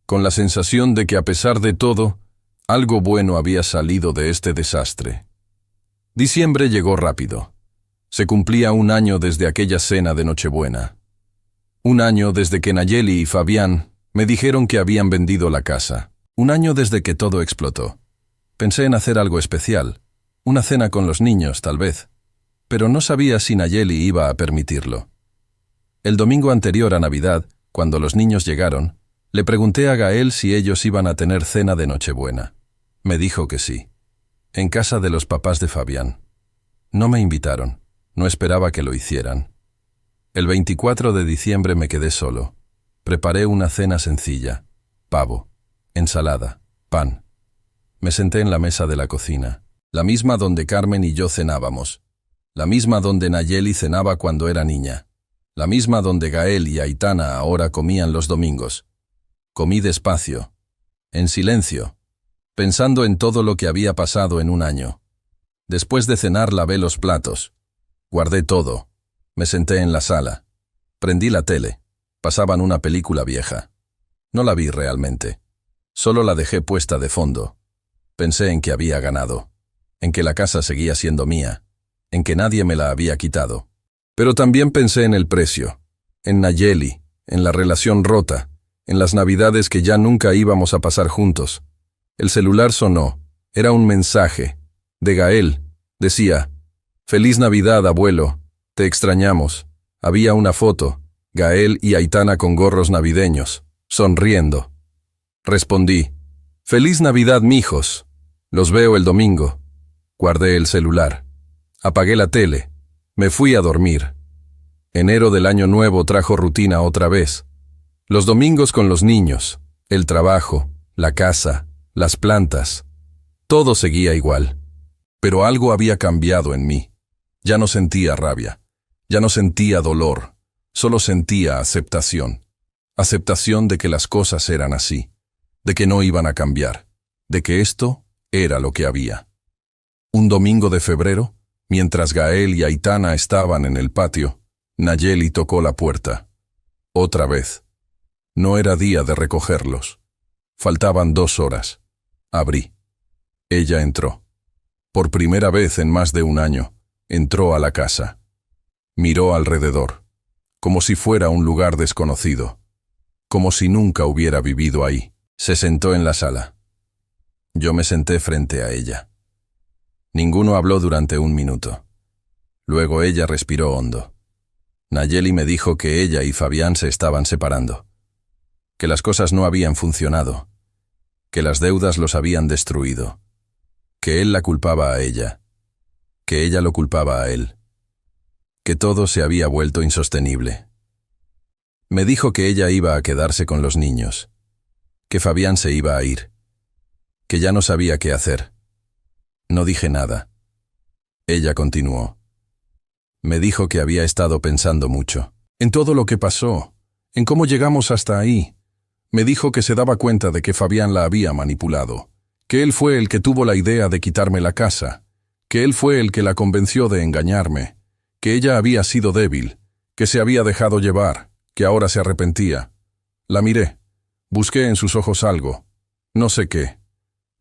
con la sensación de que a pesar de todo, algo bueno había salido de este desastre. Diciembre llegó rápido. Se cumplía un año desde aquella cena de Nochebuena. Un año desde que Nayeli y Fabián me dijeron que habían vendido la casa. Un año desde que todo explotó. Pensé en hacer algo especial, una cena con los niños, tal vez, pero no sabía si Nayeli iba a permitirlo. El domingo anterior a Navidad, cuando los niños llegaron, le pregunté a Gael si ellos iban a tener cena de Nochebuena. Me dijo que sí, en casa de los papás de Fabián. No me invitaron, no esperaba que lo hicieran. El 24 de diciembre me quedé solo. Preparé una cena sencilla: pavo, ensalada, pan. Me senté en la mesa de la cocina, la misma donde Carmen y yo cenábamos, la misma donde Nayeli cenaba cuando era niña, la misma donde Gael y Aitana ahora comían los domingos. Comí despacio, en silencio, pensando en todo lo que había pasado en un año. Después de cenar lavé los platos, guardé todo, me senté en la sala, prendí la tele, pasaban una película vieja. No la vi realmente, solo la dejé puesta de fondo. Pensé en que había ganado, en que la casa seguía siendo mía, en que nadie me la había quitado. Pero también pensé en el precio, en Nayeli, en la relación rota, en las navidades que ya nunca íbamos a pasar juntos. El celular sonó, era un mensaje, de Gael. Decía: «Feliz Navidad, abuelo, te extrañamos». Había una foto, Gael y Aitana con gorros navideños, sonriendo. Respondí: «Feliz Navidad, mijos. Los veo el domingo». Guardé el celular. Apagué la tele. Me fui a dormir. Enero del año nuevo trajo rutina otra vez. Los domingos con los niños, el trabajo, la casa, las plantas. Todo seguía igual. Pero algo había cambiado en mí. Ya no sentía rabia. Ya no sentía dolor. Solo sentía aceptación. Aceptación de que las cosas eran así. De que no iban a cambiar. De que esto era lo que había. Un domingo de febrero, mientras Gael y Aitana estaban en el patio, Nayeli tocó la puerta. Otra vez. No era día de recogerlos. Faltaban 2 horas. Abrí. Ella entró. Por primera vez en más de un año, entró a la casa. Miró alrededor, como si fuera un lugar desconocido, como si nunca hubiera vivido ahí. Se sentó en la sala. Yo me senté frente a ella. Ninguno habló durante 1 minuto. Luego ella respiró hondo. Nayeli me dijo que ella y Fabián se estaban separando, que las cosas no habían funcionado, que las deudas los habían destruido, que él la culpaba a ella, que ella lo culpaba a él, que todo se había vuelto insostenible. Me dijo que ella iba a quedarse con los niños, que Fabián se iba a ir, que ya no sabía qué hacer. No dije nada. Ella continuó. Me dijo que había estado pensando mucho, en todo lo que pasó, en cómo llegamos hasta ahí. Me dijo que se daba cuenta de que Fabián la había manipulado, que él fue el que tuvo la idea de quitarme la casa, que él fue el que la convenció de engañarme, que ella había sido débil, que se había dejado llevar, que ahora se arrepentía. La miré, busqué en sus ojos algo, no sé qué,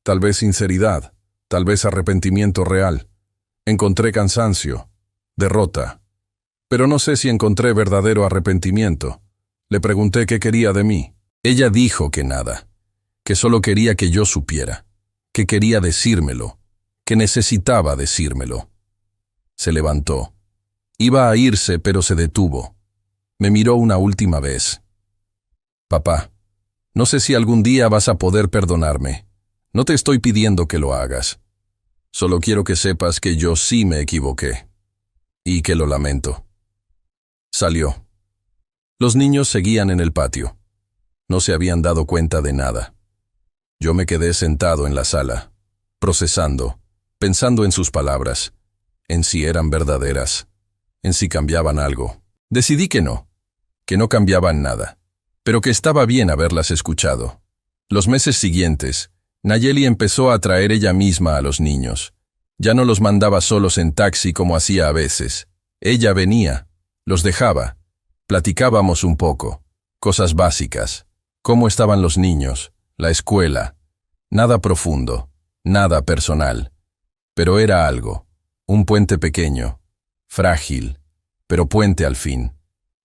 tal vez sinceridad, tal vez arrepentimiento real. Encontré cansancio, derrota, pero no sé si encontré verdadero arrepentimiento. Le pregunté qué quería de mí. Ella dijo que nada, que solo quería que yo supiera, que quería decírmelo, que necesitaba decírmelo. Se levantó. Iba a irse, pero se detuvo. Me miró una última vez. Papá, no sé si algún día vas a poder perdonarme. No te estoy pidiendo que lo hagas. Solo quiero que sepas que yo sí me equivoqué. Y que lo lamento. Salió. Los niños seguían en el patio. No se habían dado cuenta de nada. Yo me quedé sentado en la sala, procesando, pensando en sus palabras, en si eran verdaderas, en si cambiaban algo. Decidí que no cambiaban nada, pero que estaba bien haberlas escuchado. Los meses siguientes, Nayeli empezó a traer ella misma a los niños. Ya no los mandaba solos en taxi como hacía a veces. Ella venía, los dejaba, platicábamos un poco, cosas básicas, cómo estaban los niños, la escuela, nada profundo, nada personal. Pero era algo, un puente pequeño, frágil, pero puente al fin.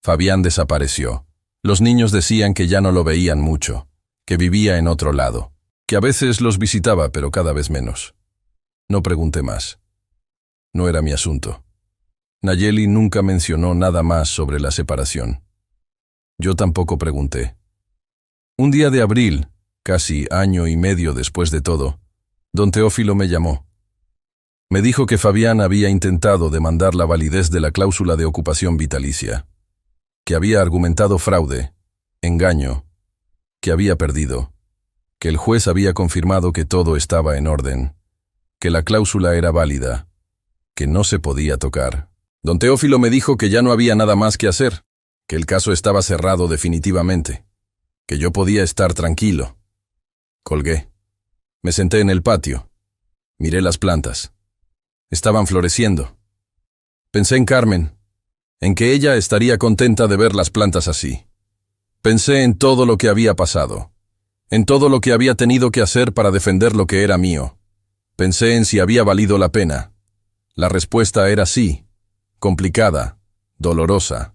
Fabián desapareció. Los niños decían que ya no lo veían mucho, que vivía en otro lado, que a veces los visitaba pero cada vez menos. No pregunté más. No era mi asunto. Nayeli nunca mencionó nada más sobre la separación. Yo tampoco pregunté. Un día de abril, casi año y medio después de todo, don Teófilo me llamó. Me dijo que Fabián había intentado demandar la validez de la cláusula de ocupación vitalicia, que había argumentado fraude, engaño, que había perdido, que el juez había confirmado que todo estaba en orden, que la cláusula era válida, que no se podía tocar. Don Teófilo me dijo que ya no había nada más que hacer, que el caso estaba cerrado definitivamente, que yo podía estar tranquilo. Colgué. Me senté en el patio. Miré las plantas. Estaban floreciendo. Pensé en Carmen, en que ella estaría contenta de ver las plantas así. Pensé en todo lo que había pasado, en todo lo que había tenido que hacer para defender lo que era mío. Pensé en si había valido la pena. La respuesta era sí, complicada, dolorosa,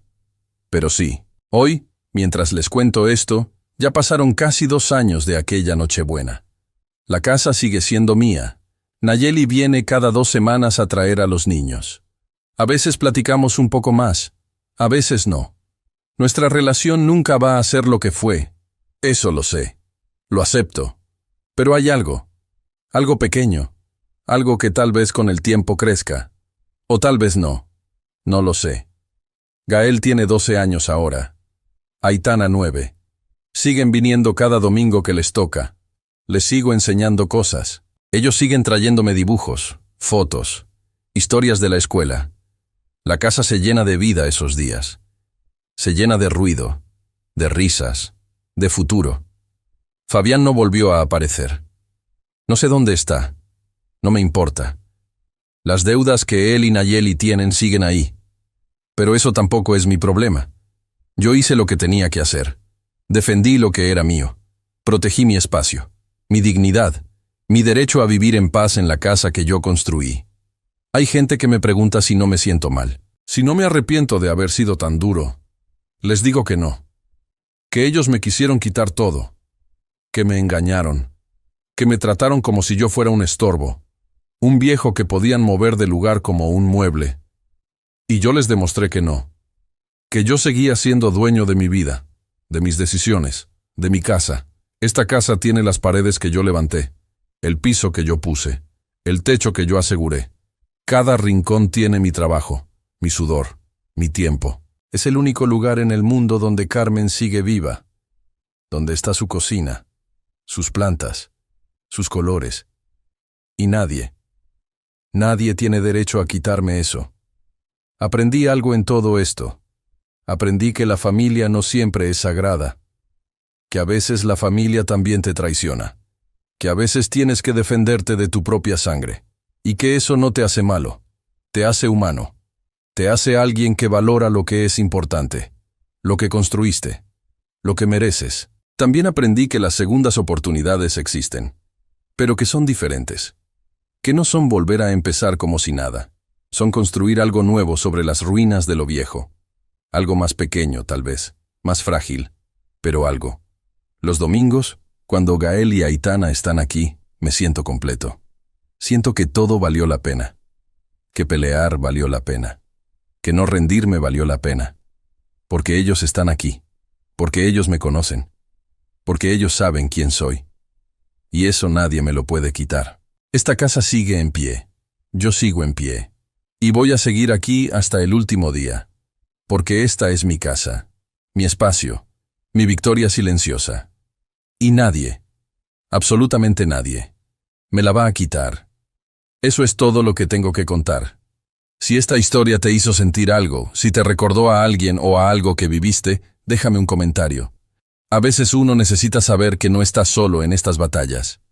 pero sí. Hoy, mientras les cuento esto, ya pasaron casi 2 años de aquella Nochebuena. La casa sigue siendo mía. Nayeli viene cada 2 semanas a traer a los niños. A veces platicamos un poco más, a veces no. Nuestra relación nunca va a ser lo que fue. Eso lo sé. Lo acepto. Pero hay algo pequeño, algo que tal vez con el tiempo crezca. O tal vez no. No lo sé. Gael tiene 12 años ahora. Aitana 9. Siguen viniendo cada domingo que les toca. Les sigo enseñando cosas. Ellos siguen trayéndome dibujos, fotos, historias de la escuela. La casa se llena de vida esos días. Se llena de ruido, de risas, de futuro. Fabián no volvió a aparecer. No sé dónde está. No me importa. Las deudas que él y Nayeli tienen siguen ahí. Pero eso tampoco es mi problema. Yo hice lo que tenía que hacer. Defendí lo que era mío. Protegí mi espacio, mi dignidad, mi derecho a vivir en paz en la casa que yo construí. Hay gente que me pregunta si no me siento mal, si no me arrepiento de haber sido tan duro. Les digo que no. Que ellos me quisieron quitar todo. Que me engañaron. Que me trataron como si yo fuera un estorbo. Un viejo que podían mover de lugar como un mueble. Y yo les demostré que no. Que yo seguía siendo dueño de mi vida, de mis decisiones, de mi casa. Esta casa tiene las paredes que yo levanté, el piso que yo puse, el techo que yo aseguré. Cada rincón tiene mi trabajo, mi sudor, mi tiempo. Es el único lugar en el mundo donde Carmen sigue viva, donde está su cocina, sus plantas, sus colores. Y nadie tiene derecho a quitarme eso. Aprendí algo en todo esto. Aprendí que la familia no siempre es sagrada, que a veces la familia también te traiciona, que a veces tienes que defenderte de tu propia sangre, y que eso no te hace malo, te hace humano, te hace alguien que valora lo que es importante, lo que construiste, lo que mereces. También aprendí que las segundas oportunidades existen, pero que son diferentes, que no son volver a empezar como si nada, son construir algo nuevo sobre las ruinas de lo viejo, algo más pequeño tal vez, más frágil, pero algo. Los domingos, cuando Gael y Aitana están aquí, me siento completo. Siento que todo valió la pena, que pelear valió la pena, que no rendirme valió la pena. porque ellos están aquí, porque ellos me conocen, porque ellos saben quién soy. Y eso nadie me lo puede quitar. Esta casa sigue en pie. Yo sigo en pie. Y voy a seguir aquí hasta el último día. Porque esta es mi casa, mi espacio, mi victoria silenciosa. Y nadie, absolutamente nadie, me la va a quitar. Eso es todo lo que tengo que contar. Si esta historia te hizo sentir algo, si te recordó a alguien o a algo que viviste, déjame un comentario. A veces uno necesita saber que no está solo en estas batallas.